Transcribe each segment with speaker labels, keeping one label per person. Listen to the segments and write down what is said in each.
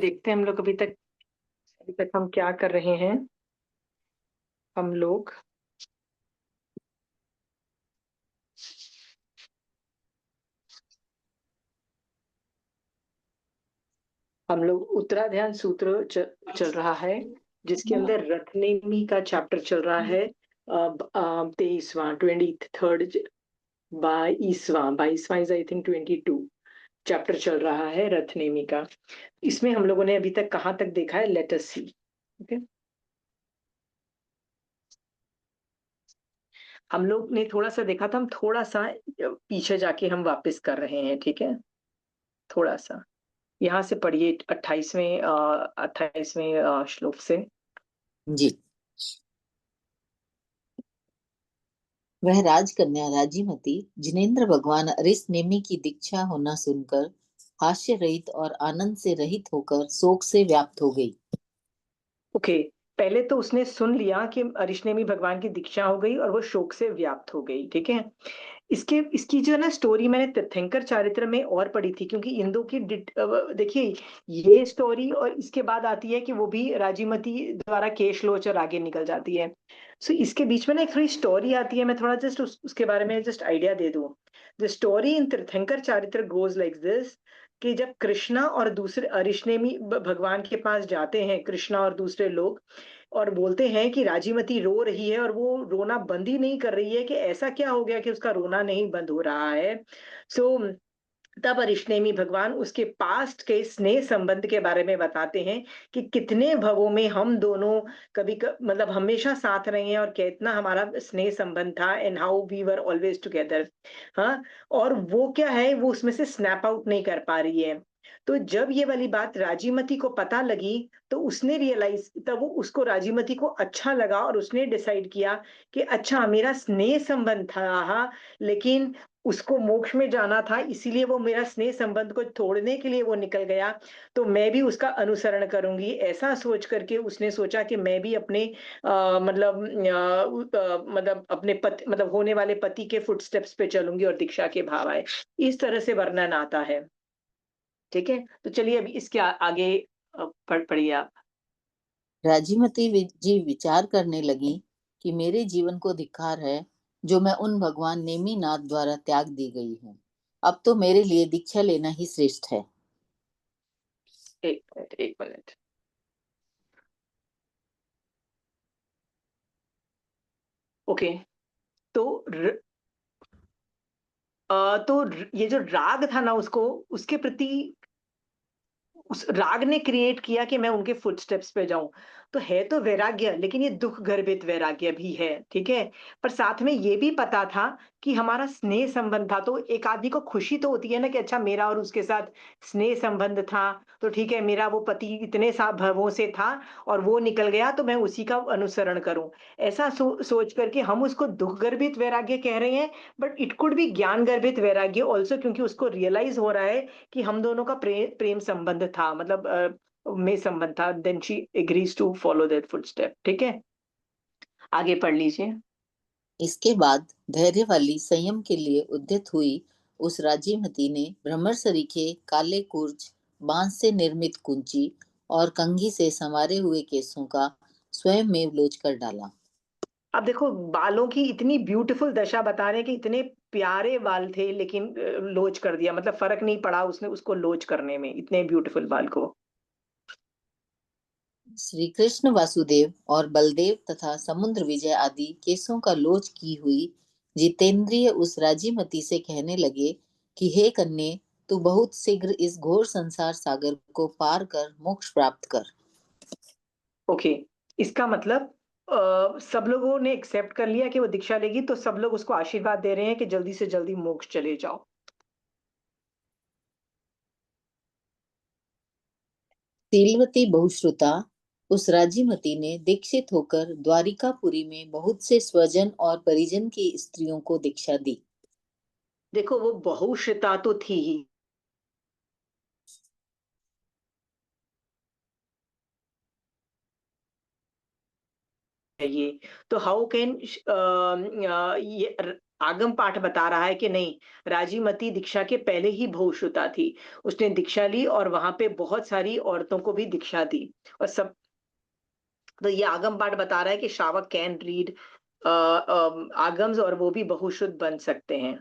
Speaker 1: देखते हैं हम लोग अभी तक हम क्या कर रहे हैं। हम लोग हम लोग उत्तराध्यान सूत्र चल रहा है, जिसके अंदर रथनेमी का चैप्टर चल रहा है। 23वां 23rd, 22वां इज आई थिंक 22 चैप्टर चल रहा है रथनेमी का। इसमें हम लोगों ने अभी तक कहाँ तक देखा है, लेट अस सी। ओके, हम लोग ने थोड़ा सा देखा था, हम थोड़ा सा पीछे जाके हम वापस कर रहे हैं, ठीक है। थोड़ा सा यहाँ से पढ़िए 28वें श्लोक से।
Speaker 2: जी। वह राजकन्या राजीमती जिनेन्द्र भगवान अरिस नेमी की दीक्षा होना सुनकर हास्य रहित और आनंद से रहित होकर शोक से व्याप्त हो गई।
Speaker 1: ओके, पहले तो उसने सुन लिया कि अरिशनेमी भगवान की दीक्षा हो गई और वो शोक से व्याप्त हो गई, ठीक है। इसकी जो है ना स्टोरी मैंने तीर्थंकर चारित्र में और पढ़ी थी, क्योंकि इन दो की देखिए, ये स्टोरी और इसके बाद आती है कि वो भी राजीमती द्वारा केशलोच और आगे निकल जाती है। सो इसके बीच में ना एक थोड़ी स्टोरी आती है, मैं थोड़ा जस्ट उसके बारे में जस्ट आइडिया दे दूं। द स्टोरी इन तीर्थंकर चारित्र गोज लाइक दिस, कि जब कृष्णा और दूसरे अरिशनेमी भगवान के पास जाते हैं, कृष्णा और दूसरे लोग, और बोलते हैं कि राजीमती रो रही है और वो रोना बंद ही नहीं कर रही है, कि ऐसा क्या हो गया कि उसका रोना नहीं बंद हो रहा है। सो तब अरिशनेमी भगवान उसके पास्ट के स्नेह संबंध के बारे में बताते हैं, कि कितने भवों में हम दोनों मतलब हमेशा साथ रहे हैं, और कितना हमारा स्नेह संबंध था, and how we were always together. हाँ, और वो क्या है, वो उसमें से स्नैप आउट नहीं कर पा रही है। तो जब ये वाली बात राजीमती को पता लगी, तो उसने रियलाइज तब वो उसको राजीमती को अच्छा लगा, और उसने डिसाइड किया कि अच्छा, मेरा स्नेह संबंध था, लेकिन उसको मोक्ष में जाना था, इसीलिए वो मेरा स्नेह संबंध को तोड़ने के लिए वो निकल गया। तो मैं भी उसका अनुसरण करूंगी, ऐसा सोच करके उसने सोचा कि मैं भी अपने मतलब अपने पति, मतलब होने वाले पति के फुटस्टेप्स पे चलूंगी और दीक्षा के भाव आए। इस तरह से वर्णन आता है, ठीक है। तो चलिए अभी इसके आगे पढ़िए आप।
Speaker 2: राजीमती जी विचार करने लगी कि मेरे जीवन को धिक्कार है जो मैं उन भगवान नेमीनाथ द्वारा त्याग दी गई हूँ। अब तो मेरे लिए दीक्षा लेना ही श्रेष्ठ है।
Speaker 1: एक मिनट, एक मिनट। ओके, तो ये जो राग था ना, उसको उसके प्रति उस राग ने क्रिएट किया कि मैं उनके फुटस्टेप्स पे जाऊं। तो है तो वैराग्य, लेकिन ये दुख गर्भित वैराग्य भी है, ठीक है। पर साथ में ये भी पता था कि हमारा स्नेह संबंध था, तो एक आदमी को खुशी तो होती है ना, कि अच्छा, मेरा और उसके साथ स्नेह संबंध था, तो ठीक है, मेरा वो पति इतने सा भवों से था और वो निकल गया, तो मैं उसी का अनुसरण करूं। ऐसा सोच करके हम उसको दुख गर्भित वैराग्य कह रहे हैं, बट इट कुड बी ज्ञान गर्भित वैराग्य ऑल्सो, क्योंकि उसको रियलाइज हो रहा है कि हम दोनों का प्रेम संबंध था, मतलब में संबंध था। Then she agrees to follow that footstep, ठीक है। आगे पढ़ लीजिए।
Speaker 2: इसके बाद धैर्य वाली संयम के लिए उद्यत हुई उस राजीमती ने भ्रमर सरीखे काले कुर्च, बांस से निर्मित कुंची और कंघी से संवारे हुए केसों का स्वयं में लोच कर डाला।
Speaker 1: अब देखो, बालों की इतनी ब्यूटीफुल दशा बता रहे हैं कि इतने प्यारे बाल थे, लेकिन लोच कर दिया, मतलब फर्क नहीं पड़ा उसने उसको लोच करने में, इतने ब्यूटीफुल बाल को।
Speaker 2: श्री कृष्ण वासुदेव और बलदेव तथा समुद्र विजय आदि केसों का लोच की हुई जितेंद्रिय उस राजीमती से कहने लगे कि हे कन्ये, तू बहुत शीघ्र इस घोर संसार सागर को पार कर मोक्ष प्राप्त कर।
Speaker 1: ओके, इसका मतलब सब लोगों ने एक्सेप्ट कर लिया कि वो दीक्षा लेगी, तो सब लोग उसको आशीर्वाद दे रहे हैं कि जल्दी से जल्दी मोक्ष चले जाओ।
Speaker 2: शीलवती बहुश्रुता उस राजीमती ने दीक्षित होकर द्वारिकापुरी में बहुत से स्वजन और परिजन की स्त्रियों को दीक्षा दी।
Speaker 1: देखो, वो बहुश्रुता तो थी ही, ये। तो हाउ कैन ये आगम पाठ बता रहा है कि नहीं, राजीमती दीक्षा के पहले ही बहुश्रुता थी। उसने दीक्षा ली और वहां पे बहुत सारी औरतों को भी दीक्षा दी। और सब, तो ये आगम पाठ बता रहा है कि श्रावक कैन रीड आगम्स, और वो भी बहुश्रुत बन सकते हैं।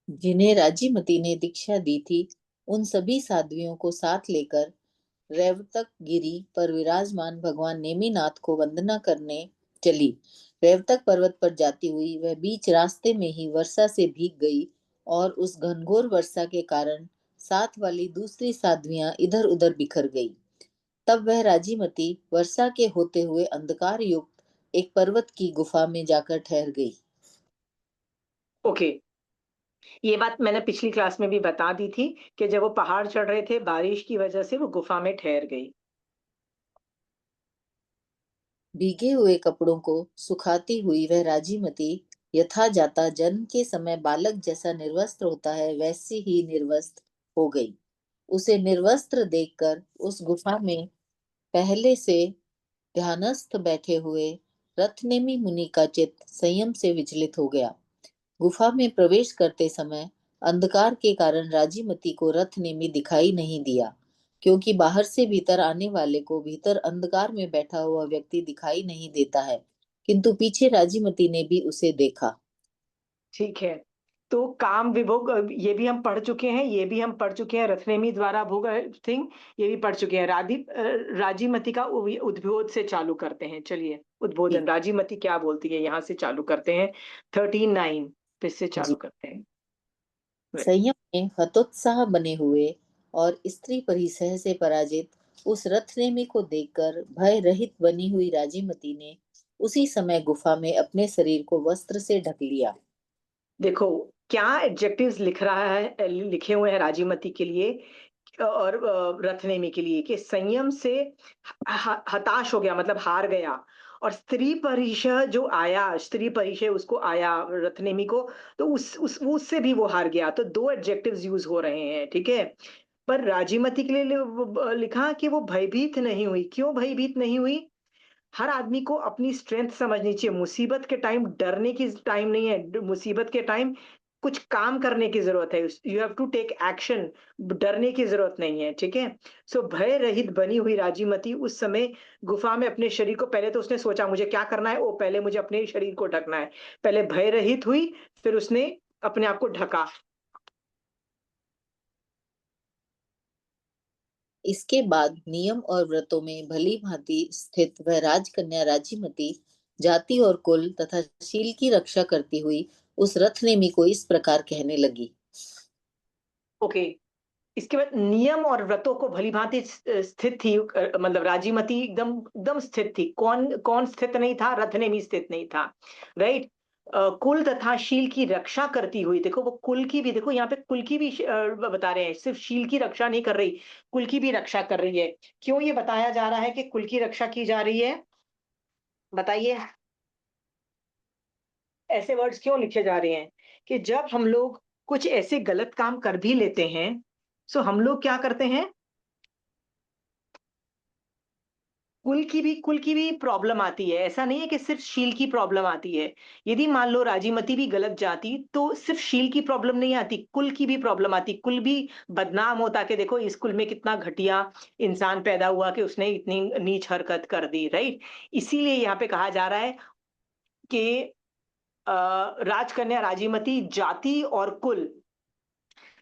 Speaker 2: जिन्हें राजीमती ने दीक्षा दी थी, उन सभी साध्वियों को साथ लेकर रेवतक गिरी पर विराजमान भगवान नेमिनाथ को वंदना करने चली। रेवतक पर्वत पर जाती हुई वह बीच रास्ते में ही वर्षा से भीग गई और उस घनघोर वर्षा के कारण साथ वाली दूसरी साध्वियां इधर उधर बिखर गई। तब वह राजीमती वर्षा के होते हुए अंधकार युक्त एक पर्वत की गुफा में जाकर ठहर गई।
Speaker 1: ओके, ये बात मैंने पिछली क्लास में भी बता दी थी कि जब वो पहाड़ चढ़ रहे थे, बारिश की वजह से वो गुफा में ठहर गई।
Speaker 2: भीगे हुए कपड़ों को सुखाती हुई वह राजीमती यथा जाता जन्म के समय बालक जैसा निर्वस्त्र होता है, वैसी ही निर्वस्त्र हो गई। उसे निर्वस्त्र देखकर उस गुफा में पहले से ध्यानस्थ बैठे हुए रथनेमी मुनि का चित्त संयम से विचलित हो गया। गुफा में प्रवेश करते समय अंधकार के कारण राजीमती को रथनेमी दिखाई नहीं दिया, क्योंकि बाहर से भीतर आने वाले को भीतर अंधकार में बैठा हुआ व्यक्ति दिखाई नहीं देता है, किंतु पीछे राजीमती ने भी उसे देखा।
Speaker 1: ठीक है। तो काम विभोग, ये भी हम पढ़ चुके हैं, ये भी हम पढ़ चुके हैं, रथनेमी द्वारा भोग थिंग, ये भी पढ़ चुके हैं। राजीमती का उद्बोध से चालु करते हैं। चलिए,
Speaker 2: ठीक।
Speaker 1: उद्बोधन राजीमती क्या बोलती है यहाँ से चालू करते हैं। 13:9 फिर से चालू
Speaker 2: जी।
Speaker 1: करते हैं। Right.
Speaker 2: संयम में हतोत्साह बने हुए और स्त्री परिसह से पराजित उस रथनेमी को देखकर भय रहित बनी हुई राजीमती ने उसी समय गुफा में अपने शरीर को वस्त्र से ढक लिया।
Speaker 1: देखो क्या एडजेक्टिव्स लिख रहा है, लिखे हुए हैं राजीमती के लिए और रथनेमी के लिए, कि संयम से हताश हो गया, मतलब हार गया। और स्त्री परिषह जो आया, स्त्री परिषय उसको आया रथनेमी को, तो वो उससे भी वो हार गया। तो दो एडजेक्टिव्स यूज हो रहे हैं, ठीक है। पर राजीमती के लिए लिखा कि वो भयभीत नहीं हुई। क्यों भयभीत नहीं हुई? हर आदमी को अपनी स्ट्रेंथ समझनी चाहिए। मुसीबत के टाइम डरने की टाइम नहीं है, मुसीबत के टाइम कुछ काम करने की जरूरत है। You have to take action, डरने की जरूरत नहीं है, ठीक है। सो भय रहित बनी हुई राजीमती उस समय गुफा में अपने शरीर को, पहले तो उसने सोचा मुझे क्या करना है, ओ पहले मुझे अपने शरीर को ढकना है। पहले भय रहित हुई, फिर उसने अपने आप को ढका।
Speaker 2: इसके बाद नियम और व्रतों में भली भांति स्थित वह राजकन्या राजीमती जाति और कुल तथा शील की रक्षा करती हुई उस रथनेमी को इस प्रकार कहने लगी।
Speaker 1: ओके, इसके बाद नियम और व्रतों को भलीभांति स्थित थी, मतलब राजीमती एकदम एकदम स्थित थी। कौन कौन स्थित नहीं था? रथनेमी स्थित नहीं था, राइट। कुल तथा शील की रक्षा करती हुई, देखो वो कुल की भी, देखो यहाँ पे कुल की भी बता रहे हैं, सिर्फ शील की रक्षा नहीं कर रही, कुल की भी रक्षा कर रही है। क्यों ये बताया जा रहा है कि कुल की रक्षा की जा रही है? बताइए, ऐसे वर्ड्स क्यों लिखे जा रहे हैं कि जब हम लोग कुछ ऐसे गलत काम कर भी लेते हैं, सो हम लोग क्या करते हैं, कुल की भी प्रॉब्लम आती है। ऐसा नहीं है कि सिर्फ शील की प्रॉब्लम आती है। यदि मान लो राजीमती भी गलत जाती, तो सिर्फ शील की प्रॉब्लम नहीं आती, कुल की भी प्रॉब्लम आती। कुल भी बदनाम होता कि देखो इस कुल में कितना घटिया इंसान पैदा हुआ कि उसने इतनी नीच हरकत कर दी, राइट। इसीलिए यहाँ पे कहा जा रहा है कि राजकन्या राजीमती जाति और कुल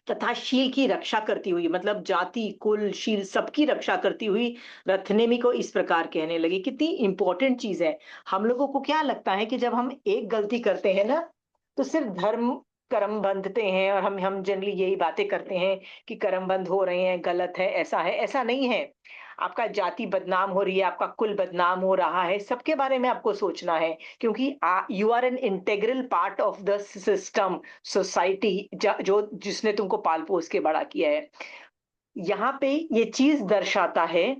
Speaker 1: तथा शील की रक्षा करती हुई, मतलब जाति कुल शील सबकी रक्षा करती हुई रथनेमी को इस प्रकार कहने लगी। कितनी इंपॉर्टेंट चीज है। हम लोगों को क्या लगता है कि जब हम एक गलती करते हैं ना, तो सिर्फ धर्म कर्म बंधते हैं, और हम जनरली यही बातें करते हैं कि कर्म बंद हो रहे हैं, गलत है, ऐसा है। ऐसा नहीं है। आपका जाति बदनाम हो रही है, आपका कुल बदनाम हो रहा है, सबके बारे में आपको सोचना है, क्योंकि you are an integral part of the system, society, जो जिसने तुमको पाल पोस के बड़ा किया है। यहाँ पे ये चीज दर्शाता है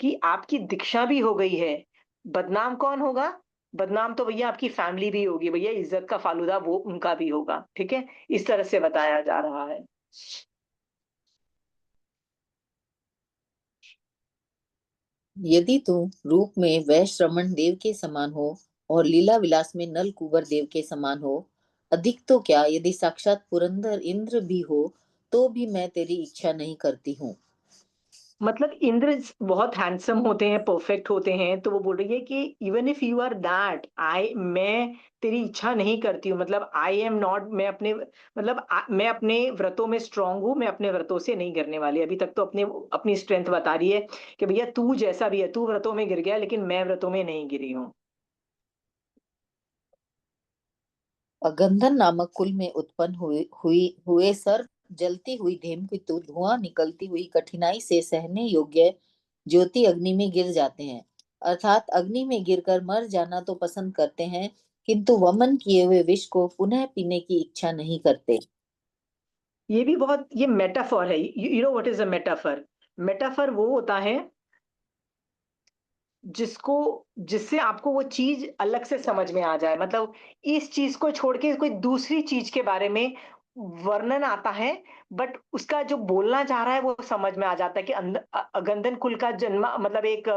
Speaker 1: कि आपकी दीक्षा भी हो गई है। बदनाम कौन होगा? बदनाम तो भैया आपकी फैमिली भी होगी भैया, इज्जत का फालूदा वो उनका भी होगा, ठीक है। इस तरह से बताया जा रहा है।
Speaker 2: यदि तू रूप में वैश्रमण देव के समान हो और लीला विलास में नल कुबर देव के समान हो, अधिक तो क्या यदि साक्षात पुरंदर इंद्र भी हो, तो भी मैं तेरी इच्छा नहीं करती हूँ।
Speaker 1: मतलब इंद्र बहुत हैंडसम होते हैं, परफेक्ट होते हैं, तो वो बोल रही है कि even if you are that, I मैं तेरी इच्छा नहीं करती हूँ। मतलब आई एम नॉट, मैं अपने मतलब मैं अपने व्रतों में स्ट्रांग हूँ, मैं अपने व्रतों से नहीं गिरने वाली। अभी तक तो अपने अपनी स्ट्रेंथ बता रही है कि भैया तू जैसा भी है, तू व्रतों में गिर गया लेकिन मैं व्रतों में नहीं गिरी हूँ।
Speaker 2: अगंधन नामक कुल में उत्पन्न हुए सर्प, जलती हुई धेनुकितु, धुआं निकलती हुई कठिनाई से सहने योग्य ज्योति अग्नि में गिर जाते हैं। अर्थात अग्नि में गिरकर मर जाना तो पसंद करते हैं, किंतु वमन किए हुए विष को पुनः पीने की इच्छा नहीं करते।
Speaker 1: ये भी बहुत, ये मेटाफर है। You know what is a metaphor? Metaphor वो होता है जिसको जिससे आपको वो चीज अलग से समझ में आ जाए। मतलब इस चीज को छोड़ के कोई दूसरी चीज के बारे में वर्णन आता है, बट उसका जो बोलना चाह रहा है वो समझ में आ जाता है कि अगंधन कुल का जन्म मतलब एक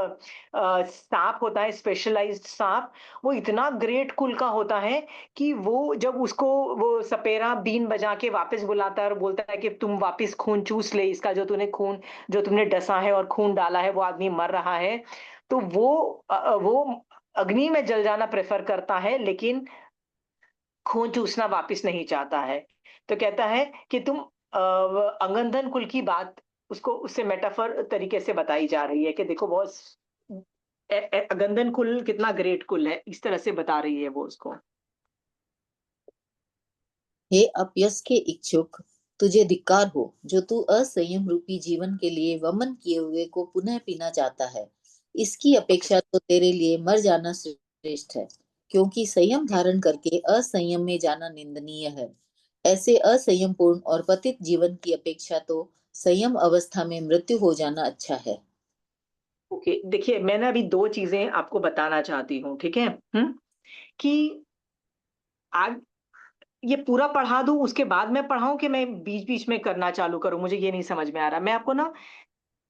Speaker 1: सांप होता है, स्पेशलाइज्ड सांप। वो इतना ग्रेट कुल का होता है कि वो जब उसको वो सपेरा बीन बजा के वापस बुलाता है और बोलता है कि तुम वापस खून चूस ले, इसका जो तूने खून जो तुमने डसा है और खून डाला है, वो आदमी मर रहा है। तो वो अग्नि में जल जाना प्रेफर करता है, लेकिन खून चूसना वापस नहीं चाहता है। तो कहता है कि तुम अंगंधन कुल की बात उसको उससे मेटाफर तरीके से बताई जा रही है कि देखो बहुत अगंधन कुल कितना ग्रेट कुल है, इस तरह से बता रही है वो उसको।
Speaker 2: हे अपयस के इच्छुक, तुझे धिक्कार हो, जो तू असंयम रूपी जीवन के लिए वमन किए हुए को पुनः पीना चाहता है। इसकी
Speaker 1: ओके।
Speaker 2: अपेक्षा तो तेरे लिए मर जाना श्रेष्ठ है, क्योंकि संयम धारण करके असंयम में जाना निंदनीय है। ऐसे असंयम पूर्ण और पतित जीवन की अपेक्षा तो संयम अवस्था में मृत्यु हो जाना अच्छा है।
Speaker 1: ओके, देखिए मैं ना अभी दो चीजें आपको बताना चाहती हूँ, ठीक है? कि आज ये पूरा पढ़ा दूं उसके बाद मैं पढ़ाऊं कि मैं बीच बीच में करना चालू करूं, मुझे ये नहीं समझ में आ रहा। मैं आपको ना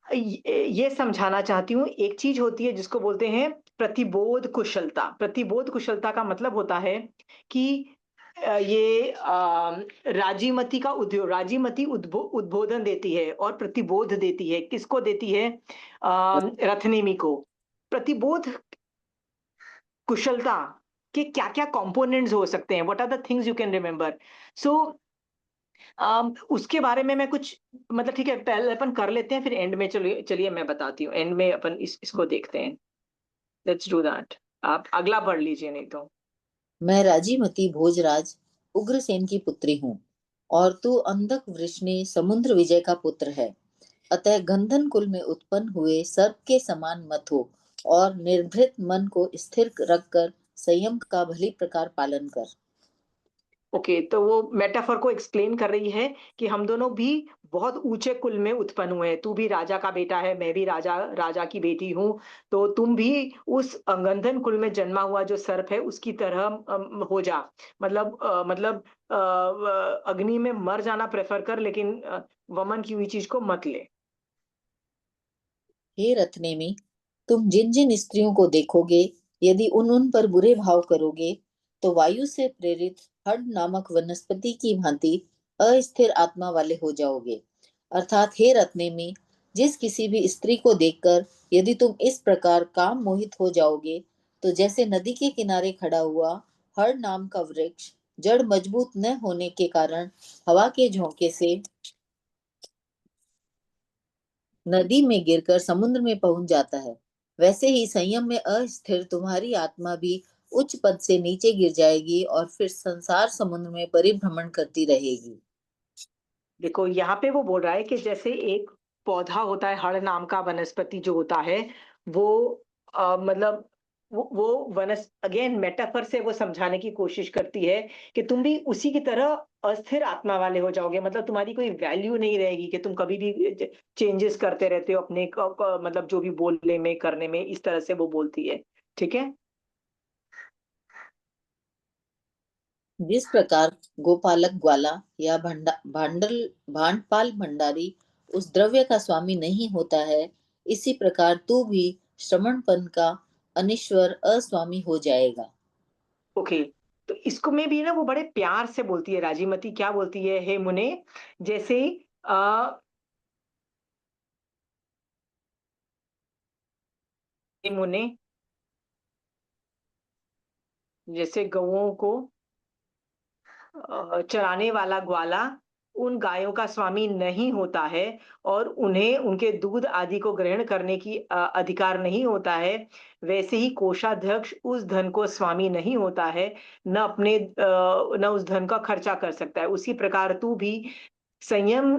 Speaker 1: ये समझाना चाहती हूँ। एक चीज होती है जिसको बोलते हैं प्रतिबोध कुशलता। प्रतिबोध कुशलता का मतलब होता है कि राजीमती का उद्योग, राजीमती उद्बोधन देती है और प्रतिबोध देती है। किसको देती है? रथनेमी को। प्रतिबोध कुशलता के क्या क्या कंपोनेंट्स हो सकते हैं, what are the things you can remember. So उसके बारे में मैं कुछ मतलब ठीक है, पहले अपन कर लेते हैं, फिर एंड में चलिए चलिए मैं बताती हूँ। एंड में अपन इसको देखते हैं। Let's do that. आप अगला पढ़ लीजिए नहीं तो।
Speaker 2: मैं राजीमती भोजराज उग्रसेन की पुत्री हूँ, और तू अंधक वृष्णि समुद्र विजय का पुत्र है। अतः गंधन कुल में उत्पन्न हुए सर्प के समान मत हो, और निर्भीत मन को स्थिर रखकर संयम का भली प्रकार पालन कर।
Speaker 1: ओके, तो वो मेटाफर को एक्सप्लेन कर रही है कि हम दोनों भी बहुत ऊंचे कुल में उत्पन्न हुए हैं। तू भी राजा का बेटा है, मैं भी राजा राजा की बेटी हूँ। तो तुम भी उस अंगंधन कुल में जन्मा हुआ जो सर्प है उसकी तरह हो जा। मतलब अग्नि में मर जाना प्रेफर कर, लेकिन वमन की हुई चीज को मत ले।
Speaker 2: हे रत्नेमी, तुम जिन जिन स्त्रियों को देखोगे, यदि उन उन पर बुरे भाव करोगे, तो वायु से प्रेरित हड नामक वनस्पति की भांति अस्थिर आत्मा वाले हो जाओगे। अर्थात हे रत्नेमी, जिस किसी भी स्त्री को देखकर यदि तुम इस प्रकार काम मोहित हो जाओगे, तो जैसे नदी के किनारे खड़ा हुआ हड नाम का वृक्ष जड़ मजबूत न होने के कारण हवा के झोंके से नदी में गिरकर समुद्र में पहुंच जाता है, वैसे ही संयम में अस्थिर तुम्हारी आत्मा भी उच्च पद से नीचे गिर जाएगी और फिर संसार समुद्र में परिभ्रमण करती रहेगी।
Speaker 1: देखो यहाँ पे वो बोल रहा है कि जैसे एक पौधा होता है, हड़ नाम का वनस्पति जो होता है, वो मतलब वो वनस अगेन मेटाफर से वो समझाने की कोशिश करती है कि तुम भी उसी की तरह अस्थिर आत्मा वाले हो जाओगे। मतलब तुम्हारी कोई वैल्यू नहीं रहेगी कि तुम कभी भी चेंजेस करते रहते हो अपने मतलब जो भी बोलने में करने में, इस तरह से वो बोलती है। ठीक है।
Speaker 2: जिस प्रकार गोपालक ग्वाला या भांडपाल भंडारी उस द्रव्य का स्वामी नहीं होता है, इसी प्रकार तू भी श्रमणपन का अनिश्वर अस्वामी हो जाएगा।
Speaker 1: ओके, तो इसको में भी ना वो बड़े प्यार से बोलती है राजीमती, क्या बोलती है, हे मुने, जैसे आ, हे मुने, जैसे गौओं को चराने वाला ग्वाला उन गायों का स्वामी नहीं होता है और उन्हें उनके दूध आदि को ग्रहण करने की अधिकार नहीं होता है, वैसे ही कोषाध्यक्ष उस धन को स्वामी नहीं होता है, न उस धन का खर्चा कर सकता है। उसी प्रकार तू भी संयम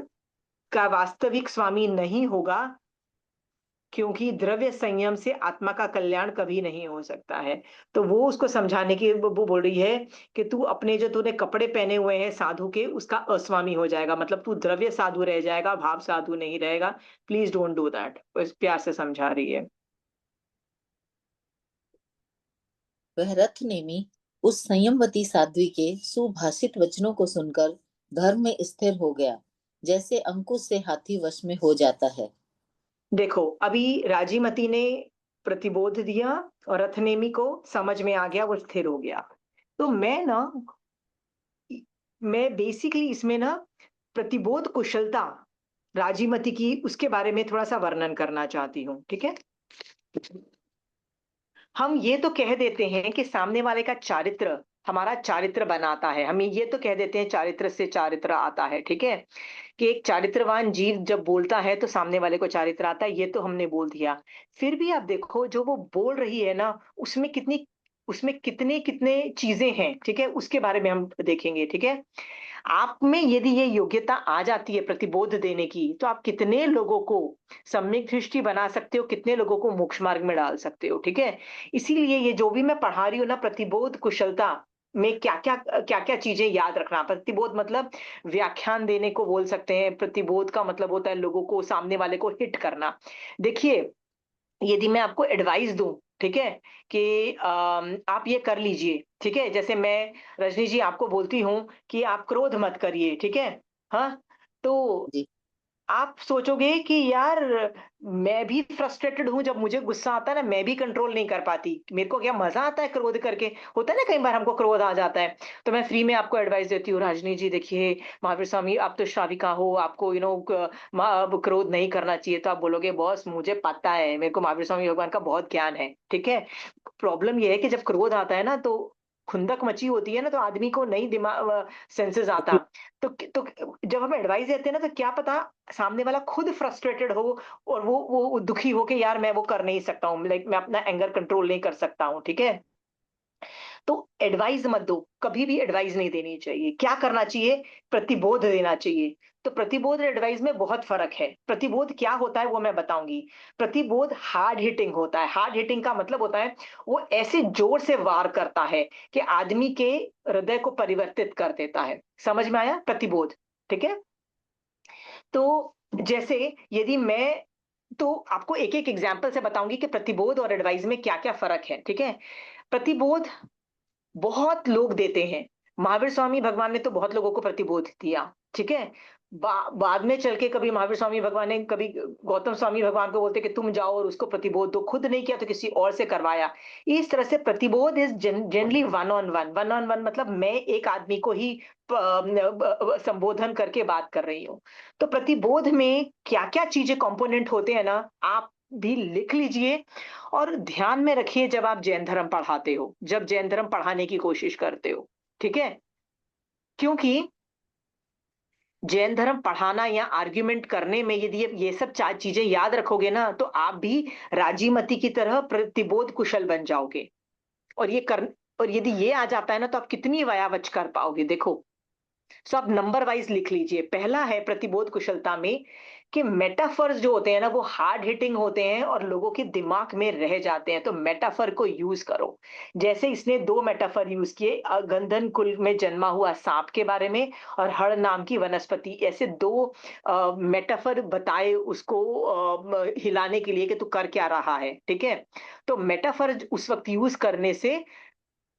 Speaker 1: का वास्तविक स्वामी नहीं होगा, क्योंकि द्रव्य संयम से आत्मा का कल्याण कभी नहीं हो सकता है। तो वो उसको समझाने की वो बोल रही है कि तू अपने जो तूने कपड़े पहने हुए हैं साधु के, उसका अस्वामी हो जाएगा, मतलब तू द्रव्य साधु रह जाएगा, भाव साधु नहीं रहेगा। प्लीज डोंट डू दैट, इस प्यार से समझा रही है।
Speaker 2: वह रथ नेमी उस संयमवती साध्वी के सुभाषित वचनों को सुनकर धर्म में स्थिर हो गया, जैसे अंकुश से हाथी वश में हो जाता है।
Speaker 1: देखो, अभी राजीमती ने प्रतिबोध दिया और रथनेमी को समझ में आ गया, वो स्थिर हो गया। तो मैं बेसिकली इसमें ना प्रतिबोध कुशलता राजीमती की, उसके बारे में थोड़ा सा वर्णन करना चाहती हूँ, ठीक है। हम ये तो कह देते हैं कि सामने वाले का चारित्र हमारा चारित्र बनाता है, हम ये तो कह देते हैं चारित्र से चारित्र आता है, ठीक है, कि एक चारित्रवान जीव जब बोलता है तो सामने वाले को चारित्र आता है, ये तो हमने बोल दिया। फिर भी आप देखो जो वो बोल रही है ना, उसमें कितने कितने चीजें हैं, ठीक है, उसके बारे में हम देखेंगे, ठीक है। आप में यदि ये योग्यता आ जाती है प्रतिबोध देने की, तो आप कितने लोगों को सम्यक दृष्टि बना सकते हो, कितने लोगों को मोक्ष मार्ग में डाल सकते हो, ठीक है। इसीलिए ये जो भी मैं पढ़ा रही हूँ ना, प्रतिबोध कुशलता में क्या क्या चीजें याद रखना। प्रतिबोध मतलब व्याख्यान देने को बोल सकते हैं, प्रतिबोध का मतलब होता है लोगों को, सामने वाले को हिट करना। देखिए, यदि मैं आपको एडवाइस दूं, ठीक है, कि आप ये कर लीजिए, ठीक है, जैसे मैं रजनी जी आपको बोलती हूँ कि आप क्रोध मत करिए, ठीक है, हाँ, तो
Speaker 2: जी।
Speaker 1: आप सोचोगे कि यार मैं भी फ्रस्ट्रेटेड हूँ, जब मुझे गुस्सा आता है ना मैं भी कंट्रोल नहीं कर पाती, मेरे को क्या मजा आता है क्रोध करके, होता है ना कई बार हमको क्रोध आ जाता है। तो मैं फ्री में आपको एडवाइस देती हूँ, राजनी जी देखिए, महावीर स्वामी आप तो श्राविका हो, आपको क्रोध नहीं करना चाहिए। तो आप बोलोगे बॉस मुझे पता है, मेरे को महावीर स्वामी भगवान का बहुत ज्ञान है, ठीक है। प्रॉब्लम ये है कि जब क्रोध आता है ना तो खुंदक मची होती है ना, तो आदमी को नहीं दिमाग सेंसेस आता। तो जब हम एडवाइस देते हैं ना, तो क्या पता सामने वाला खुद फ्रस्ट्रेटेड हो और वो दुखी हो कि यार मैं वो कर नहीं सकता हूँ, लाइक मैं अपना एंगर कंट्रोल नहीं कर सकता हूँ, ठीक है। तो एडवाइस मत दो, कभी भी एडवाइस नहीं देनी चाहिए। क्या करना चाहिए, प्रतिबोध देना चाहिए। तो प्रतिबोध और एडवाइस में बहुत फर्क है। प्रतिबोध क्या होता है वो मैं बताऊंगी। प्रतिबोध हार्ड हिटिंग होता है। हार्ड हिटिंग का मतलब होता है वो ऐसे जोर से वार करता है कि आदमी के हृदय को परिवर्तित कर देता है। समझ में आया प्रतिबोध, ठीक है। तो जैसे यदि मैं तो आपको एक एक एग्जाम्पल से बताऊंगी कि प्रतिबोध और एडवाइस में क्या क्या फर्क है, ठीक है। प्रतिबोध बहुत लोग देते हैं। महावीर स्वामी भगवान ने तो बहुत लोगों को प्रतिबोध दिया, ठीक है। बाद में चल के कभी महावीर स्वामी भगवान ने कभी गौतम स्वामी भगवान को बोलते कि तुम जाओ और उसको प्रतिबोध दो, खुद नहीं किया तो किसी और से करवाया। इस तरह से प्रतिबोध is generally one on one. One on one मतलब मैं एक आदमी को ही संबोधन करके बात कर रही हूँ। तो प्रतिबोध में क्या क्या चीजें कंपोनेंट होते हैं ना, आप भी लिख लीजिए और ध्यान में रखिए जब आप जैन धर्म पढ़ाते हो, जब जैन धर्म पढ़ाने की कोशिश करते हो, ठीक है। क्योंकि जैन धर्म पढ़ाना या आर्ग्यूमेंट करने में यदि आप ये सब चार चीजें याद रखोगे ना, तो आप भी राजीमती की तरह प्रतिबोध कुशल बन जाओगे। और ये कर और यदि ये आ जाता है ना, तो आप कितनी व्यावच कर पाओगे, देखो। सो आप नंबर वाइज लिख लीजिए। पहला है प्रतिबोध कुशलता में कि मेटाफर्स जो होते हैं ना वो हार्ड हिटिंग होते हैं और लोगों के दिमाग में रह जाते हैं, तो मेटाफर को यूज करो। जैसे इसने दो मेटाफर यूज किए, गंधन कुल में जन्मा हुआ सांप के बारे में और हड़ नाम की वनस्पति, ऐसे दो मेटाफर बताए उसको हिलाने के लिए कि तू कर क्या रहा है, ठीक है। तो मेटाफर उस वक्त यूज करने से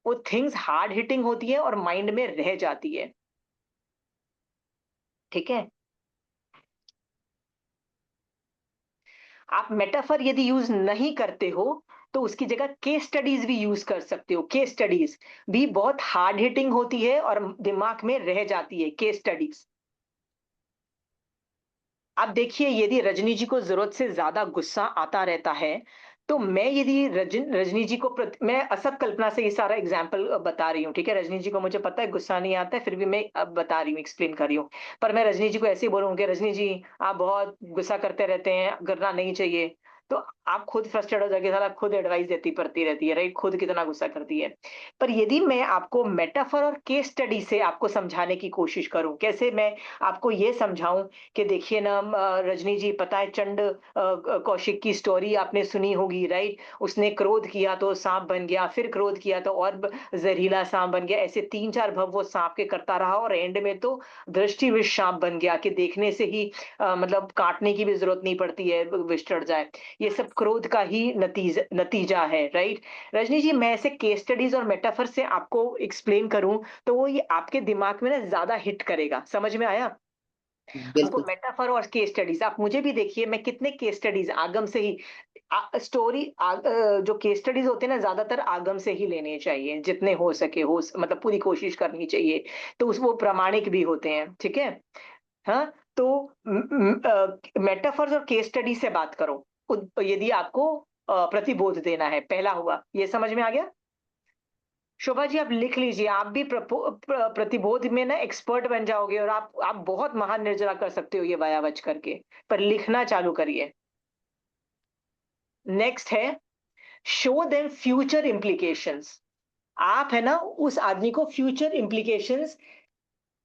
Speaker 1: वो थिंग्स हार्ड हिटिंग होती है और माइंड में रह जाती है, ठीक है। आप मेटाफर यदि यूज नहीं करते हो तो उसकी जगह केस स्टडीज भी यूज कर सकते हो। केस स्टडीज भी बहुत हार्ड हिटिंग होती है और दिमाग में रह जाती है केस स्टडीज। अब देखिए, यदि रजनी जी को जरूरत से ज्यादा गुस्सा आता रहता है, तो मैं यदि रजनी जी को मैं असब कल्पना से ये सारा एग्जाम्पल बता रही हूँ, ठीक है। रजनी जी को मुझे पता है गुस्सा नहीं आता है, फिर भी मैं अब बता रही हूँ, एक्सप्लेन कर रही हूँ। पर मैं रजनी जी को ऐसे ही बोलूँ कि रजनी जी, आप बहुत गुस्सा करते रहते हैं, करना नहीं चाहिए। तो आप खुद फ्रस्ट्रेट हो जाके साला खुद एडवाइस देती पड़ती रहती है, राइट, खुद कितना गुस्सा करती है। पर यदि मैं आपको मेटाफर और केस स्टडी से आपको समझाने की कोशिश करूं, कैसे मैं आपको ये समझाऊं कि देखिए ना, रजनी जी, पता है चंड कौशिक की स्टोरी आपने सुनी होगी, राइट। उसने क्रोध किया तो सांप बन गया, फिर क्रोध किया तो और जहरीला सांप बन गया, ऐसे तीन चार भव वो सांप के करता रहा और एंड में तो दृष्टि विष सांप बन गया कि देखने से ही मतलब काटने की भी जरूरत नहीं पड़ती है, विष चढ़ जाए। ये सब क्रोध का ही नतीजा नतीजा है, राइट। रजनी जी, मैं ऐसे केस स्टडीज और मेटाफर से आपको एक्सप्लेन करूं तो वो ये आपके दिमाग में ना ज्यादा हिट करेगा, समझ में आया? आपको
Speaker 2: बिल्कुल।
Speaker 1: मेटाफर और केस स्टडीज, आप मुझे भी देखिए, मैं कितने केस स्टडीज आगम से ही स्टोरी जो केस स्टडीज होते हैं ना, ज्यादातर आगम से ही लेने चाहिए, जितने हो सके मतलब पूरी कोशिश करनी चाहिए। तो उस वो प्रामाणिक भी होते हैं, ठीक है। हाँ, तो मेटाफर्स और केस स्टडी से बात करो यदि आपको प्रतिबोध देना है। पहला हुआ, ये समझ में आ गया? शोभा जी, आप लिख लीजिए, आप भी प्रतिबोध में ना एक्सपर्ट बन जाओगे और आप बहुत महान निर्जरा कर सकते हो ये वायावच करके। पर लिखना चालू करिए। नेक्स्ट है, शो देम फ्यूचर इम्प्लीकेशंस। आप है ना, उस आदमी को फ्यूचर इम्प्लीकेशंस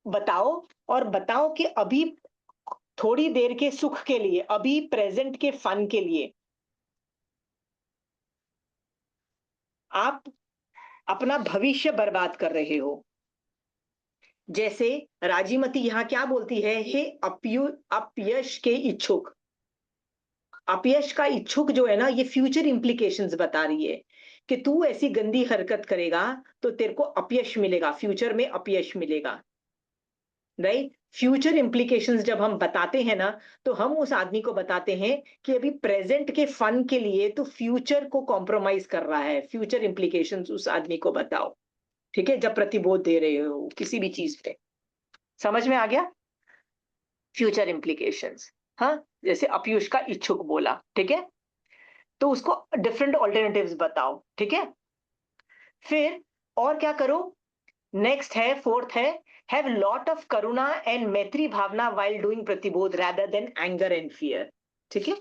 Speaker 1: बताओ, और बताओ कि अभी थोड़ी देर के सुख के लिए, अभी प्रेजेंट के फन के लिए आप अपना भविष्य बर्बाद कर रहे हो। जैसे राजीमती यहां क्या बोलती है, हे अपयश के इच्छुक। अपयश का इच्छुक जो है ना, ये फ्यूचर इंप्लीकेशंस बता रही है कि तू ऐसी गंदी हरकत करेगा तो तेरे को अपयश मिलेगा, फ्यूचर में अपयश मिलेगा, राइट। फ्यूचर इंप्लीकेशंस जब हम बताते हैं ना, तो हम उस आदमी को बताते हैं कि अभी प्रेजेंट के फन के लिए तो फ्यूचर को कॉम्प्रोमाइज कर रहा है। फ्यूचर इंप्लीकेशंस उस आदमी को बताओ, ठीक है, जब प्रतिबोध दे रहे हो किसी भी चीज पे। समझ में आ गया? Future implications. हाँ, जैसे अपयूष का इच्छुक बोला, ठीक है, तो उसको डिफरेंट ऑल्टरनेटिव्स बताओ, ठीक है। फिर और क्या करो? नेक्स्ट है, फोर्थ है, have lot of Karuna and मैत्री भावना वाइल डूइंग प्रतिबोध rather than anger and fear, ठीक है।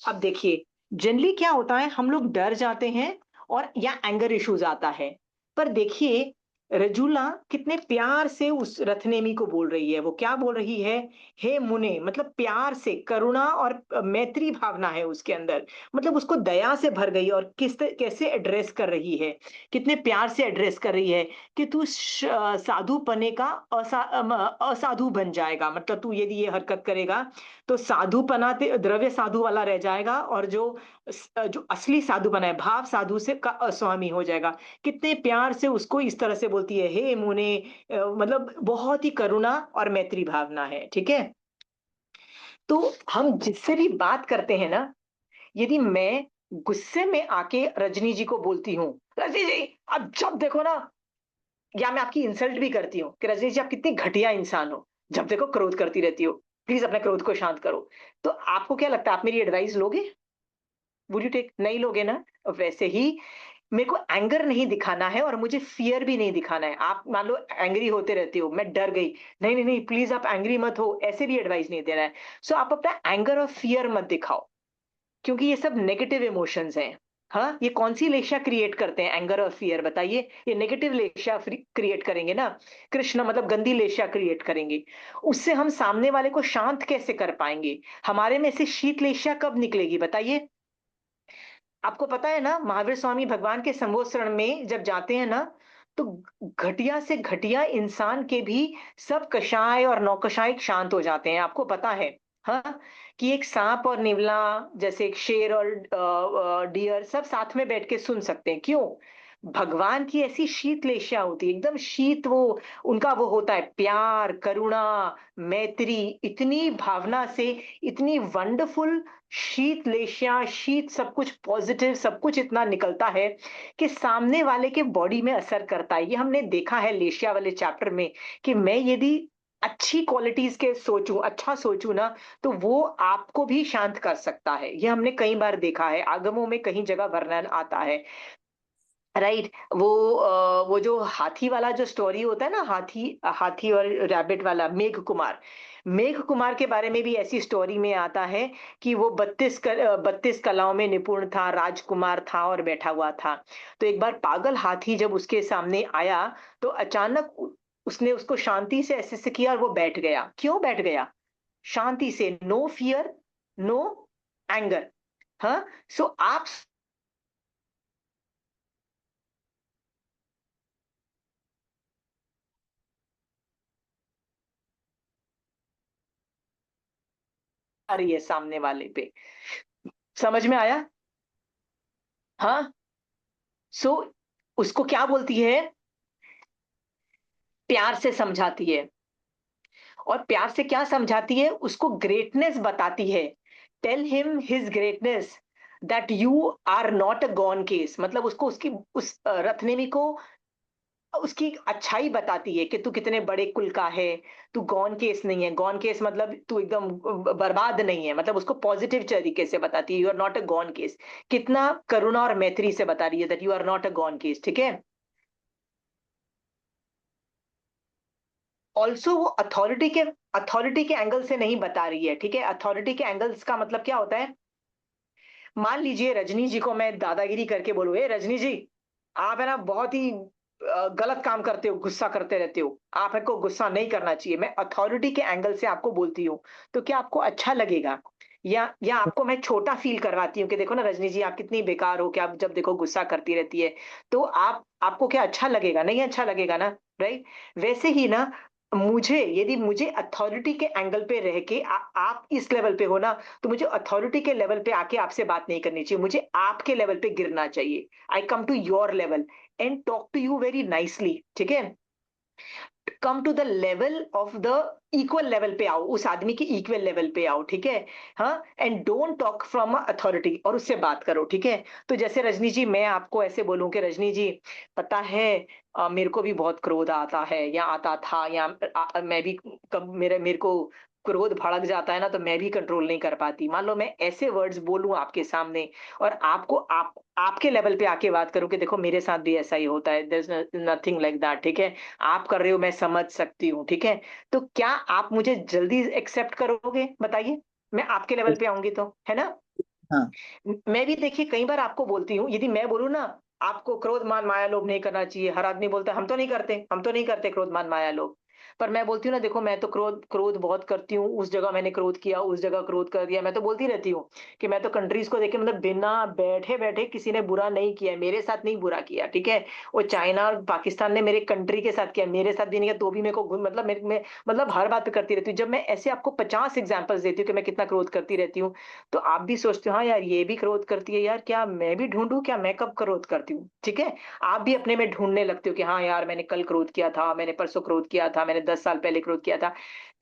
Speaker 1: अब देखिए, जनरली क्या होता है, हम लोग डर जाते हैं और या एंगर इश्यूज आता है। पर देखिए, रजूला कितने प्यार से उस रथनेमी को बोल रही है। वो क्या बोल रही है? हे मुने, मतलब प्यार से, करुणा और मैत्री भावना है उसके अंदर, मतलब उसको दया से भर गई। और कैसे एड्रेस कर रही है, कितने प्यार से एड्रेस कर रही है कि तू साधु पने का असाधु बन जाएगा। मतलब तू यदि ये हरकत करेगा तो साधुपना द्रव्य साधु वाला रह जाएगा, और जो असली साधुपना है, भाव साधु से का अस्वामी हो जाएगा। कितने प्यार से उसको इस तरह से बोलती है, हे मुने, मतलब बहुत ही करुणा और मैत्री भावना है, ठीक है। तो हम जिससे भी बात करते हैं ना, यदि मैं गुस्से में आके रजनी जी को बोलती हूँ, रजनी जी, अब जब देखो ना, या मैं आपकी इंसल्ट भी करती हूँ कि रजनी जी, आप कितनी घटिया इंसान हो, जब देखो क्रोध करती रहती हो, प्लीज अपने क्रोध को शांत करो। तो आपको क्या लगता है, आप मेरी एडवाइस लोगे? Would you take? नहीं लोगे ना। वैसे ही मेरे को एंगर नहीं दिखाना है और मुझे फियर भी नहीं दिखाना है। आप मान लो एंग्री होते रहते हो, मैं डर गई, नहीं नहीं नहीं, प्लीज आप एंग्री मत हो, ऐसे भी एडवाइस नहीं देना है। सो आप अपना एंगर और फियर मत दिखाओ, क्योंकि ये सब नेगेटिव इमोशंस हैं। हाँ, ये कौन सी लेशा क्रिएट करते हैं, एंगर और फियर? बताइए, ये नेगेटिव लेशा क्रिएट करेंगे ना। कृष्ण मतलब गंदी लेशा क्रिएट करेंगे। उससे हम सामने वाले को शांत कैसे कर पाएंगे? हमारे में से शीत लेशा कब निकलेगी, बताइए। आपको पता है ना, महावीर स्वामी भगवान के संबोधन में जब जाते हैं ना, तो घटिया से घटिया इंसान के भी सब कषाय और नौकषाय शांत हो जाते हैं, आपको पता है? हाँ, कि एक सांप और नेवला, जैसे एक शेर और डियर, सब साथ में बैठ के सुन सकते हैं। क्यों? भगवान की ऐसी शीत लेशियां होती है, एकदम शीत, वो उनका वो होता है प्यार, करुणा, मैत्री, इतनी भावना से, इतनी वंडरफुल शीत लेशियां, शीत, सब कुछ पॉजिटिव, सब कुछ इतना निकलता है कि सामने वाले के बॉडी में असर करता है। ये हमने देखा है लेशिया वाले चैप्टर में, कि मैं यदि अच्छी क्वालिटीज के सोचूं, अच्छा सोचूं ना, तो वो आपको भी शांत कर सकता है। ये हमने कई बार देखा है, आगमों में कहीं जगह वर्णन आता है। राइट, वो जो हाथी वाला जो स्टोरी होता है ना, हाथी हाथी और रैबिट वाला, मेघ कुमार, मेघ कुमार के बारे में भी ऐसी स्टोरी में आता है कि वो 32 कलाओं में निपुण था, राजकुमार था और बैठा हुआ था। तो एक बार पागल हाथी जब उसके सामने आया, तो अचानक उसने उसको शांति से ऐसे किया और वो बैठ गया। क्यों बैठ गया? शांति से, नो फियर, नो एंगर। हाँ, सो आप आ रही है सामने वाले पे, समझ में आया? हाँ। सो उसको क्या बोलती है? प्यार से समझाती है। और प्यार से क्या समझाती है? उसको ग्रेटनेस बताती है। Tell him his greatness, that you are not a gone case. मतलब उसको उसकी उस रत्नेमी को उसकी अच्छाई बताती है कि तू कितने बड़े कुल का है, तू गॉन केस नहीं है। गॉन केस मतलब तू एकदम बर्बाद नहीं है, मतलब उसको पॉजिटिव तरीके से बताती है, you are not a gone case. कितना करुणा और मैत्री से बता रही है, that you are not a gone case, ठीक है। ऑल्सो वो अथॉरिटी के एंगल से नहीं बता रही है, ठीक है। अथॉरिटी के एंगल्स का मतलब क्या होता है? मान लीजिए रजनी जी को मैं दादागिरी करके बोलूं, ए रजनी जी, आप है ना बहुत ही गलत काम करते हो, गुस्सा करते रहते हो, आपको गुस्सा नहीं करना चाहिए। मैं अथॉरिटी के एंगल से आपको बोलती हूँ, तो क्या आपको अच्छा लगेगा? या आपको मैं छोटा फील करवाती हूँ कि देखो ना रजनी जी, आप कितनी बेकार हो, कि आप जब देखो गुस्सा करती रहती है, तो आपको क्या अच्छा लगेगा? नहीं अच्छा लगेगा ना, राइट। वैसे ही ना, मुझे यदि मुझे अथॉरिटी के एंगल पे रह के आप इस लेवल पे हो ना, तो मुझे अथॉरिटी के लेवल पे आके आपसे बात नहीं करनी चाहिए, मुझे आपके लेवल पे गिरना चाहिए। I come to your level and talk to you very nicely, ठीक है। Come to the level of the equal level पे आओ, उस आदमी के इक्वल लेवल पे आओ, ठीक है। हाँ, and don't talk from authority, और उससे बात करो, ठीक है। तो जैसे रजनी जी, मैं आपको ऐसे बोलूं कि रजनी जी, पता है, मेरे को भी बहुत क्रोध आता है, या आता था, या मैं भी कब मेरे को क्रोध भड़क जाता है ना, तो मैं भी कंट्रोल नहीं कर पाती। मान लो मैं ऐसे वर्ड्स बोलूं आपके सामने, और आपके लेवल पे आके बात करूं कि देखो मेरे साथ भी ऐसा ही होता है, there is nothing like that, ठीक है। आप कर रहे हो, मैं समझ सकती हूँ, ठीक है। तो क्या आप मुझे जल्दी एक्सेप्ट करोगे, बताइए? मैं आपके लेवल पे आऊंगी तो, है ना।
Speaker 2: हाँ।
Speaker 1: मैं भी देखिए कई बार आपको बोलती हूँ, यदि मैं बोलूँ ना, आपको क्रोध मान माया लोभ नहीं करना चाहिए, हर आदमी बोलता है हम तो नहीं करते क्रोध मान माया लोभ। पर मैं बोलती हूँ ना, देखो मैं तो क्रोध क्रोध बहुत करती हूँ, उस जगह मैंने क्रोध किया, उस जगह क्रोध कर दिया। मैं तो बोलती रहती हूँ कि मैं तो कंट्रीज को देखे, मतलब बिना बैठे बैठे किसी ने बुरा नहीं किया है, मेरे साथ नहीं बुरा किया, ठीक है। वो चाइना और पाकिस्तान ने मेरे कंट्री के साथ किया, मेरे साथ भी नहीं किया, तो भी मेरे को मतलब मतलब हर बात पे करती रहती हूँ। जब मैं ऐसे आपको 50 एग्जाम्पल्स देती हूँ कि मैं कितना क्रोध करती रहती हूँ, तो आप भी सोचते हो हाँ यार, ये भी क्रोध करती है यार, क्या मैं भी ढूंढूं, क्या मैं कब क्रोध करती हूँ, ठीक है। आप भी अपने में ढूंढने लगते हो कि हाँ यार, मैंने कल क्रोध किया था, मैंने परसों क्रोध किया था, मैंने 10 साल पहले क्रोध किया था।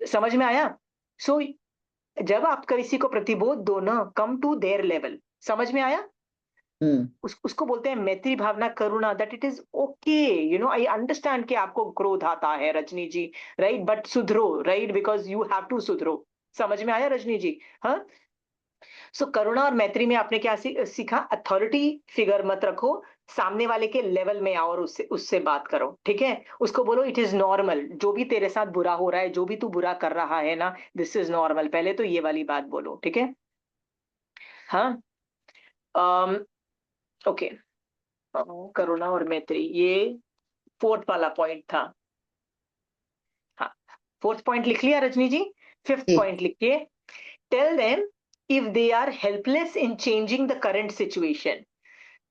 Speaker 1: समझ में आया? सो जब आप किसी को प्रतिबोध दो ना, कम टू देयर लेवल, समझ में आया?
Speaker 2: हम्म।
Speaker 1: उसको बोलते हैं मैत्री भावना, करुणा, that it is okay, I understand कि आपको क्रोध आता है रजनी जी, राइट, बट सुधरो, right, because you have to सुधरो। समझ में आया रजनी जी? हाँ। सो करुणा और मैत्री में आपने क्या सीखा? अथॉरिटी फिगर मत रखो, सामने वाले के लेवल में आओ और उससे उससे बात करो, ठीक है। उसको बोलो इट इज नॉर्मल, जो भी तेरे साथ बुरा हो रहा है, जो भी तू बुरा कर रहा है ना, दिस इज नॉर्मल। पहले तो ये वाली बात बोलो, ठीक है। हाँ। ओके। करुणा और मैत्री, ये फोर्थ वाला पॉइंट था। हाँ, फोर्थ पॉइंट लिख लिया रजनी जी? फिफ्थ
Speaker 2: ठीक।
Speaker 1: पॉइंट लिखिए। Tell them if they are helpless in changing the current situation.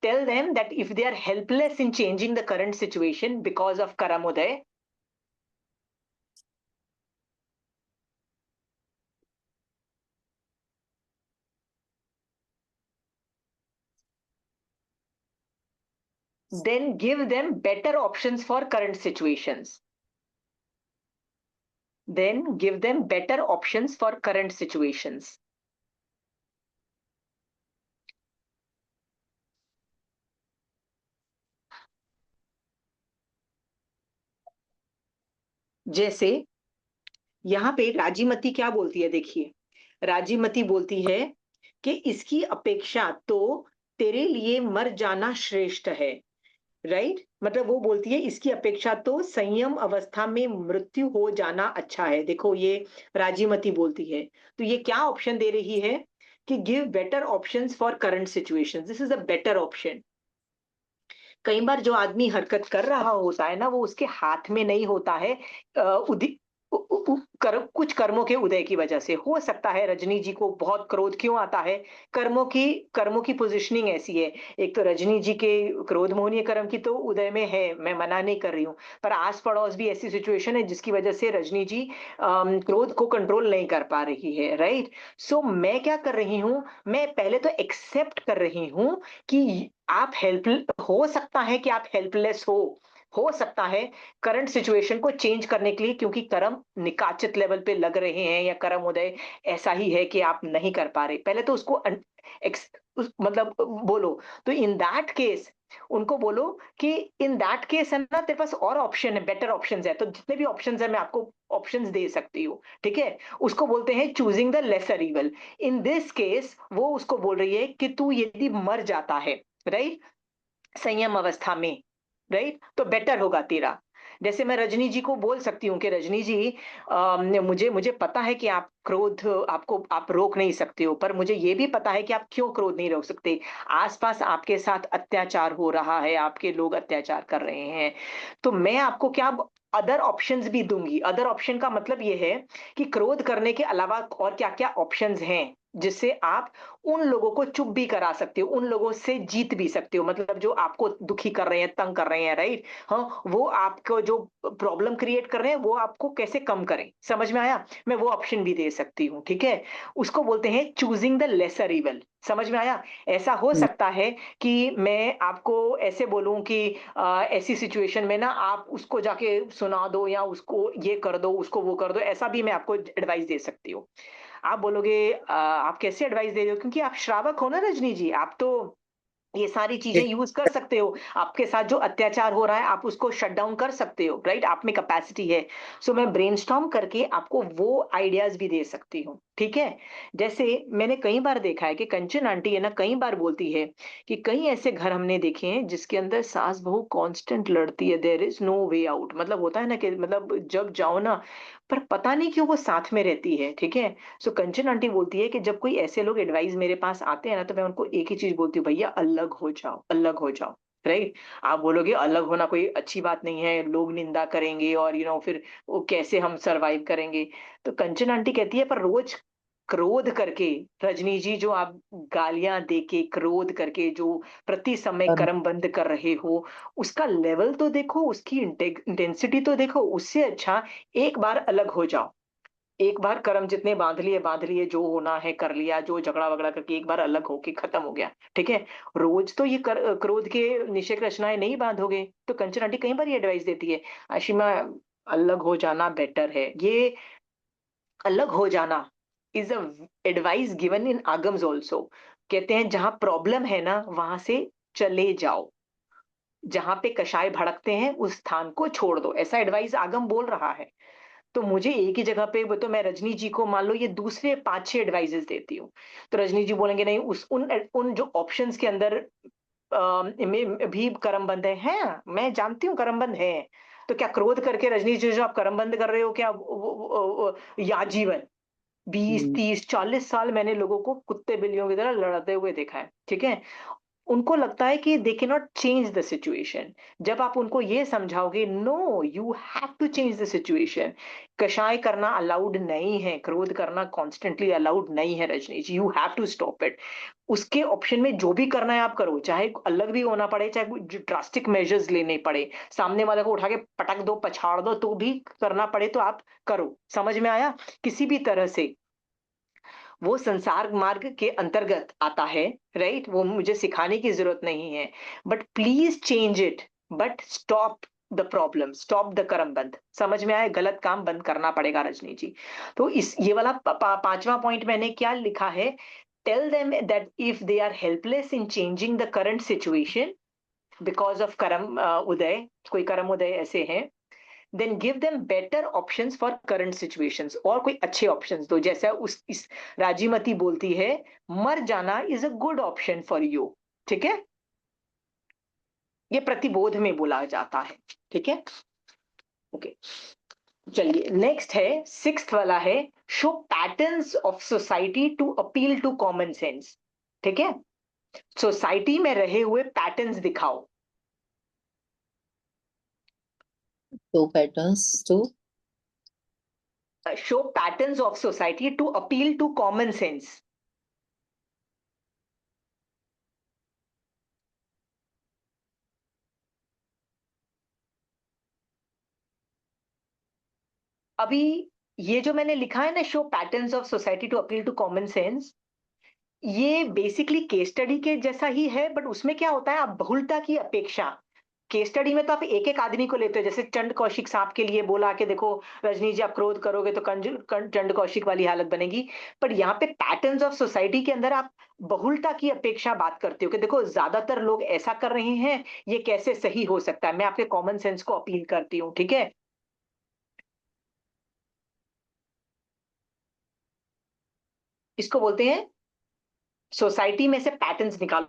Speaker 1: Tell them that if they are helpless in changing the current situation because of Karamoday, then give them better options for current situations. Then give them better options for current situations. जैसे यहाँ पे राजीमती क्या बोलती है, देखिए राजीमती बोलती है कि इसकी अपेक्षा तो तेरे लिए मर जाना श्रेष्ठ है। राइट, मतलब वो बोलती है इसकी अपेक्षा तो संयम अवस्था में मृत्यु हो जाना अच्छा है। देखो ये राजीमती बोलती है, तो ये क्या ऑप्शन दे रही है कि give better options for current situation, this is a better option. कई बार जो आदमी हरकत कर रहा होता है ना, वो उसके हाथ में नहीं होता है। अ, उदि उ उ उ कर कुछ कर्मों के उदय की वजह से हो सकता है। रजनी जी को बहुत क्रोध क्यों आता है? कर्मों की पोज़ीशनिंग ऐसी है। एक तो रजनी जी के क्रोध मोहनीय कर्म की तो उदय में है, मैं मना नहीं कर रही हूँ। पर आस-पड़ोस भी ऐसी सिचुएशन है जिसकी वजह से रजनी जी क्रोध को कंट्रोल नहीं कर पा रही है, राइट? सो मैं क्या कर रही हूँ, मैं पहले तो एक्सेप्ट कर रही हूँ कि आप हेल्प हो सकता है कि आप हेल्पलेस हो सकता है करंट सिचुएशन को चेंज करने के लिए, क्योंकि कर्म निकाचित लेवल पे लग रहे हैं या कर्म उदय ऐसा ही है कि आप नहीं कर पा रहे। पहले तो उसको मतलब बोलो। तो इन दैट केस उनको बोलो कि इन दैट केस है ना, तेरे पास और ऑप्शन है, बेटर ऑप्शंस है। तो जितने भी ऑप्शंस है मैं आपको ऑप्शंस दे सकती हूँ, ठीक है? उसको बोलते हैं choosing the lesser evil. In this case वो उसको बोल रही है कि तू यदि मर जाता है, राइट, संयम अवस्था में, राइट, तो बेटर होगा तेरा। जैसे मैं रजनी जी को बोल सकती हूँ कि रजनी जी, मुझे मुझे पता है कि आप क्रोध आपको आप रोक नहीं सकते हो, पर मुझे ये भी पता है कि आप क्यों क्रोध नहीं रोक सकते। आसपास आपके साथ अत्याचार हो रहा है, आपके लोग अत्याचार कर रहे हैं। तो मैं आपको क्या अदर ऑप्शंस भी दूंगी। अदर ऑप्शन का मतलब ये है कि क्रोध करने के अलावा और क्या क्या ऑप्शंस हैं जिससे आप उन लोगों को चुप भी करा सकते हो, उन लोगों से जीत भी सकते हो। मतलब जो आपको दुखी कर रहे हैं, तंग कर रहे हैं, राइट? हाँ, वो आपको जो प्रॉब्लम क्रिएट कर रहे हैं, वो आपको कैसे कम करें। समझ में आया? मैं वो ऑप्शन भी दे सकती हूँ, ठीक है? उसको बोलते हैं चूजिंग द लेसर इविल। समझ में आया? ऐसा हो
Speaker 2: हम्म,
Speaker 1: सकता है कि मैं आपको ऐसे बोलूँ कि ऐसी सिचुएशन में ना आप उसको जाके सुना दो या उसको ये कर दो, उसको वो कर दो, ऐसा भी मैं आपको एडवाइस दे सकती हूँ। आप बोलोगे आप कैसे एडवाइस दे रहे हो? क्योंकि आप श्रावक हो ना रजनी जी, आप तो ये सारी चीज़ें
Speaker 2: एक-
Speaker 1: यूज़ कर सकते हो। आपके साथ जो अत्याचार हो रहा है, आप उसको शट डाउन कर सकते हो, राइट? आप में कैपेसिटी है। सो मैं ब्रेनस्टॉर्म करके आपको वो आइडियाज़ भी दे सकती हूँ, ठीक है? जैसे मैंने कई बार देखा है कि कंचन आंटी है ना, कई बार बोलती है कि कई ऐसे घर हमने देखे हैं जिसके अंदर सास-बहू कांस्टेंट लड़ती है, there is no way out. मतलब होता है ना कि मतलब जब जाओ ना, पर पता नहीं क्यों वो साथ में रहती है, ठीक है? सो कंचन आंटी बोलती है कि जब कोई ऐसे लोग एडवाइस मेरे पास आते हैं ना, तो मैं उनको एक ही चीज बोलती हूँ, भैया अलग हो जाओ, अलग हो जाओ। राइट? आप बोलोगे अलग होना कोई अच्छी बात नहीं है, लोग निंदा करेंगे और फिर वो कैसे हम सरवाइव करेंगे। तो कंचन आंटी कहती है पर रोज क्रोध करके, रजनी जी जो आप गालियां दे के क्रोध करके जो प्रति समय
Speaker 2: और
Speaker 1: कर्म बंद कर रहे हो, उसका लेवल तो देखो, उसकी इंटेंसिटी तो देखो। उससे अच्छा एक बार अलग हो जाओ। एक बार कर्म जितने बांध लिए, जो होना है कर लिया, जो झगड़ा-वगड़ा करके एक बार अलग होके खत्म हो गया, ठीक है? रोज़ तो ये क्रोध के निषेक रचनाएँ नहीं बाँधोगे। तो कंचन आंटी कई बार ये एडवाइस देती है, "आशिमा, अलग हो जाना बेटर है।" ये अलग हो जाना is a advice given in Agams also. कहते हैं जहाँ प्रॉब्लम है ना, वहाँ से चले जाओ। जहाँ पे कषाय भड़कते हैं, उस स्थान को छोड़ दो। ऐसा एडवाइस आगम बोल रहा है। तो मुझे एक ही जगह पे वो, तो मैं रजनी जी को मान लो ये दूसरे 5-6 एडवाइसेज़ देती हूँ। तो रजनी जी बोलेंगे नहीं, उन जो ऑप्शंस के अंदर में भी कर्मबंध है। हैं, मैं जानती हूँ कर्मबंध है। तो क्या क्रोध करके रजनी जी जो आप कर्मबंध कर रहे हो, क्या वो याजीवन 20,
Speaker 2: हम्म,
Speaker 1: 30, 40 साल मैंने लोगों को कुत्ते-बिल्लियों की तरह लड़ते हुए देखा है, ठीक है? उनको लगता है कि they can not change the situation. जब आप उनको ये समझाओगे, no you have to change the situation. कषाय करना अलाउड नहीं है, क्रोध करना कॉन्स्टेंटली अलाउड नहीं है Rajni ji, you have to stop it. उसके ऑप्शन में जो भी करना है आप करो, चाहे अलग भी होना पड़े, चाहे कोई ड्रास्टिक मेजर्स लेने पड़े, सामने वाले को उठा के पटक दो, पछाड़ दो, तो भी करना पड़े तो आप करो। समझ में आया? किसी भी तरह से वो संसार मार्ग के अंतर्गत आता है, राइट? वो मुझे सिखाने की जरूरत नहीं है, but please change it, but stop the problem, stop the कर्म बंध। समझ में आया? गलत काम बंद करना पड़ेगा रजनी जी। तो इस ये वाला पांचवा पॉइंट मैंने क्या लिखा है, tell them that if they are helpless in changing the current situation because of करम उदय, कोई करम उदय ऐसे हैं, then give them better options for current situations, और कोई अच्छे ऑप्शंस दो। जैसा उस इस राजीमती बोलती है, मर जाना is a good option for you. ठीक है, ये प्रतिबोध में बोला जाता है। ठीक है, ओके। चलिए नेक्स्ट है, सिक्स्थ वाला है, show patterns of society to appeal to common sense. ठीक है, सोसाइटी में रहे हुए पैटर्न्स दिखाओ।
Speaker 2: Show patterns to
Speaker 1: show patterns of society to appeal to common sense. अभी ये जो मैंने लिखा है ना, show patterns of society to appeal to common sense, ये बेसिकली केस स्टडी के जैसा ही है, बट उसमें क्या होता है, आप बहुलता की अपेक्षा, केस स्टडी में तो आप एक एक आदमी को लेते हो, जैसे चंड कौशिक सांप के लिए बोला कि देखो रजनी जी, आप क्रोध करोगे तो चंड कौशिक वाली हालत बनेगी। पर यहाँ पे पैटर्न्स ऑफ सोसाइटी के अंदर आप बहुलता की अपेक्षा बात करते हो कि देखो ज्यादातर लोग ऐसा कर रहे हैं, ये कैसे सही हो सकता है, मैं आपके कॉमन सेंस को अपील करती हूँ। ठीक है, इसको बोलते हैं सोसाइटी में से पैटर्न्स निकालो।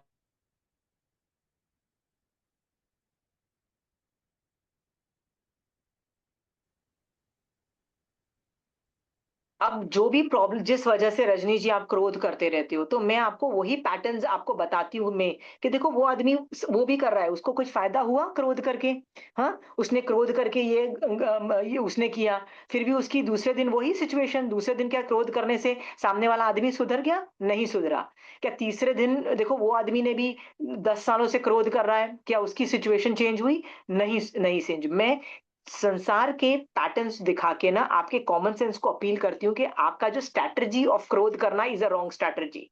Speaker 1: अब जो भी प्रॉब्लम, जिस वजह से रजनी जी आप क्रोध करते रहते हो, तो मैं आपको वही पैटर्न्स आपको बताती हूँ मैं, कि देखो वो आदमी वो भी कर रहा है, उसको कुछ फायदा हुआ क्रोध करके? हाँ, उसने क्रोध करके ये उसने किया, फिर भी उसकी दूसरे दिन वही सिचुएशन, दूसरे दिन क्या क्रोध करने से सामने वाला आदमी सुधर गया? नहीं सुधरा। क्या तीसरे दिन देखो वो आदमी ने भी 10 सालों से क्रोध कर रहा है, क्या उसकी सिचुएशन चेंज हुई? नहीं, नहीं चेंज। मैं संसार के पैटर्न्स दिखा के ना आपके कॉमन सेंस को अपील करती हूँ कि आपका जो स्ट्रैटेजी ऑफ क्रोध करना इज अ रॉन्ग स्ट्रैटेजी।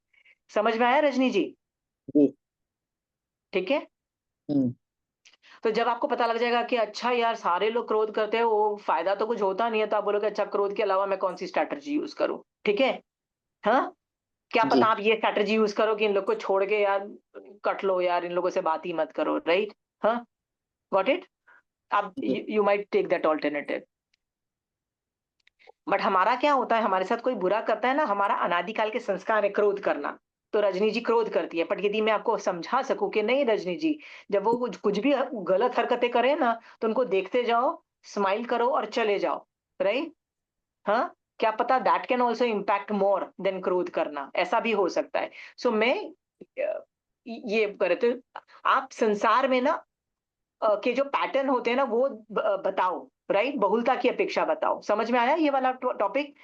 Speaker 1: समझ में आया रजनी जी?
Speaker 2: जी।
Speaker 1: ठीक है,
Speaker 2: हम्म।
Speaker 1: तो जब आपको पता लग जाएगा कि अच्छा यार सारे लोग क्रोध करते हैं, वो फायदा तो कुछ होता नहीं है, तो आप बोलोगे अच्छा क्रोध के अलावा मैं कौन सी स्ट्रैटेजी यूज करूँ? ठीक है, हाँ, क्या पता
Speaker 2: जी।
Speaker 1: आप ये स्ट्रैटेजी यूज करो कि इन लोग को छोड़ के यार कट लो, यार इन लोगों से बात ही मत करो, राइट? हाँ, गॉट इट। आप
Speaker 2: जी।
Speaker 1: You might take that alternative. But हमारा क्या होता है, हमारे साथ कोई बुरा करता है ना, हमारा अनादिकाल के संस्कार है क्रोध करना, तो रजनी जी क्रोध करती है। बट यदि मैं आपको समझा सकूं कि नहीं रजनी जी, जब वो कुछ भी गलत हरकतें करें ना, तो उनको देखते जाओ, स्माइल करो और चले जाओ, राइट? हाँ, क्या पता that can also impact more than क्रोध करना, ऐसा भी हो सकता है। सो मैं ये करे तो आप संसार में ना के जो पैटर्न होते हैं ना वो बताओ, राइट? बहुलता की अपेक्षा बताओ। समझ में आया ये वाला टॉपिक?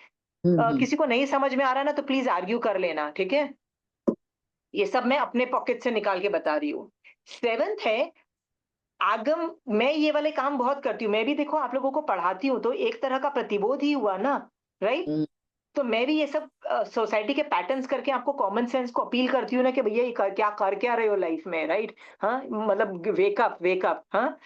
Speaker 2: हम्म।
Speaker 1: किसी को नहीं समझ में आ रहा ना, तो प्लीज आर्ग्यू कर लेना, ठीक है? ये सब मैं अपने पॉकेट से निकाल के बता रही हूँ। सेवेंथ है आगम। मैं ये वाले काम बहुत करती हूँ, मैं भी देखो आप लोगों को पढ़ाती हूँ, तो एक तरह का प्रतिबोध ही हुआ ना, राइट?
Speaker 2: हम्म।
Speaker 1: तो मैं भी ये सब सोसाइटी के पैटर्न्स करके आपको कॉमन सेंस को अपील करती हूँ ना, कि भैया ये कर क्या रहे हो लाइफ में, राइट? हाँ, मतलब वेकअप वेकअप। हाँ,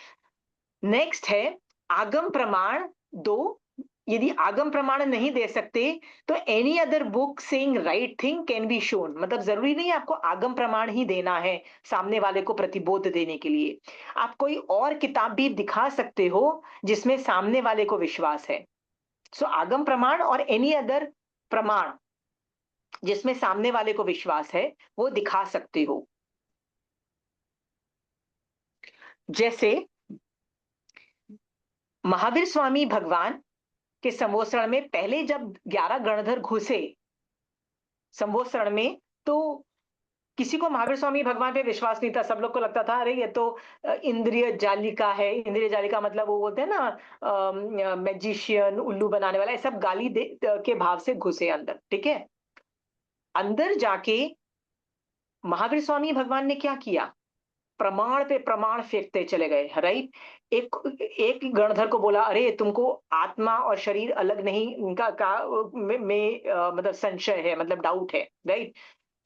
Speaker 1: नेक्स्ट है आगम प्रमाण दो। यदि आगम प्रमाण नहीं दे सकते, तो any other book saying right thing can be shown. मतलब जरूरी नहीं है आपको आगम प्रमाण ही देना है सामने वाले को प्रतिबोध देने के लिए, आप कोई और किताब भी दिखा सकते हो जिसमें सामने वाले को विश्वास है। सो आगम प्रमाण और एनी अदर प्रमाण जिसमें सामने वाले को विश्वास है, वो दिखा सकते हो। जैसे महावीर स्वामी भगवान के संवत्सरण में पहले जब 11 गणधर घुसे संवत्सरण में, तो किसी को महावीर स्वामी भगवान पे विश्वास नहीं था। सब लोग को लगता था अरे ये तो इंद्रिय जालिका है। इंद्रिय जालिका मतलब वो बोलते हैं ना मैजिशियन, उल्लू बनाने वाला, ये सब गाली के भाव से घुसे अंदर। ठीक है, अंदर जाके महावीर स्वामी भगवान ने क्या किया? प्रमाण पे प्रमाण फेंकते चले गए, राइट? एक एक गणधर को बोला, अरे तुमको आत्मा और शरीर अलग नहीं, इनका मतलब संशय है, मतलब डाउट है, राइट?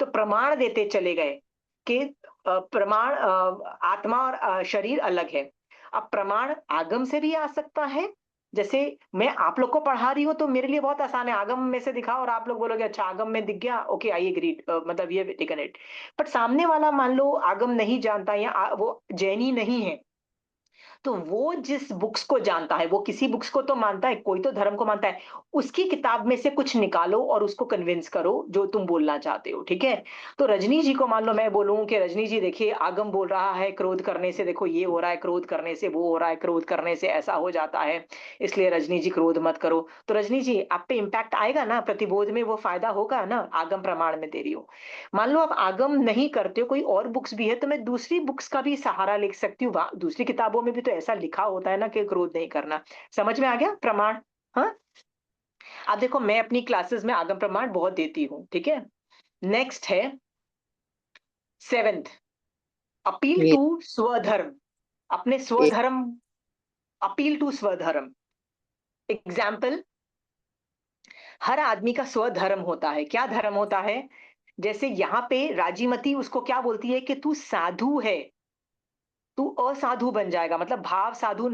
Speaker 1: तो प्रमाण देते चले गए कि आत्मा और शरीर अलग है। अब प्रमाण आगम से भी आ सकता है। जैसे मैं आप लोग को पढ़ा रही हूँ तो मेरे लिए बहुत आसान है, आगम में से दिखाओ और आप लोग बोलोगे अच्छा आगम में दिख गया, ओके आई एग्रीड, मतलब ये टेकन इट। बट सामने वाला मान लो आगम नहीं जानता या वो जैनी नहीं है, तो वो जिस बुक्स को जानता है, वो किसी बुक्स को तो मानता है, कोई तो धर्म को मानता है, उसकी किताब में से कुछ निकालो और उसको कन्विंस करो जो तुम बोलना चाहते हो, ठीक है? तो रजनी जी को मान लो मैं बोलूं कि रजनी जी देखिए आगम बोल रहा है क्रोध करने से देखो ये हो रहा है, क्रोध करने से वो हो रहा है, क्रोध करने से ऐसा हो जाता है, इसलिए रजनी जी क्रोध मत करो। तो रजनी जी आप पे इम्पैक्ट आएगा ना, प्रतिबोध में वो फायदा होगा ना, आगम प्रमाण में दे रही हो। मान लो आप आगम नहीं करते हो, कोई और बुक्स भी है, तो मैं दूसरी बुक्स का भी सहारा ले सकती हूँ, दूसरी किताबों में भी तो ऐसा लिखा होता है ना कि क्रोध नहीं करना। समझ में आ गया प्रमाण? हाँ, आप देखो मैं अपनी क्लासेस में आगम प्रमाण बहुत देती हूँ, ठीक है? नेक्स्ट है सेवेंथ, अपील
Speaker 2: ये
Speaker 1: टू स्वधर्म। अपने
Speaker 2: ये
Speaker 1: स्वधर्म, अपील टू स्वधर्म। एग्जाम्पल, हर आदमी का स्वधर्म होता है। क्या धर्म होता है? जैसे यहाँ पे राजीमती उसको क्या बोलती है कि तू साधु है, तू असाधु बन जाएगा, मतलब भाव साधु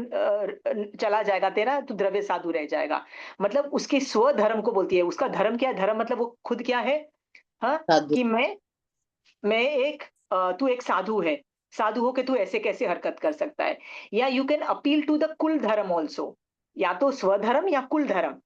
Speaker 1: चला जाएगा तेरा, तू द्रव्य साधु रह जाएगा। मतलब उसके स्वधर्म को बोलती है। उसका धर्म क्या है? धर्म मतलब वो खुद क्या है? हाँ,
Speaker 2: साधु।
Speaker 1: कि मैं एक तू एक साधु है, साधु हो के तू ऐसे कैसे हरकत कर सकता है? या you can appeal to the कुल धर्म ऑल्सो, या तो स्वधर्म या कुल धर्म।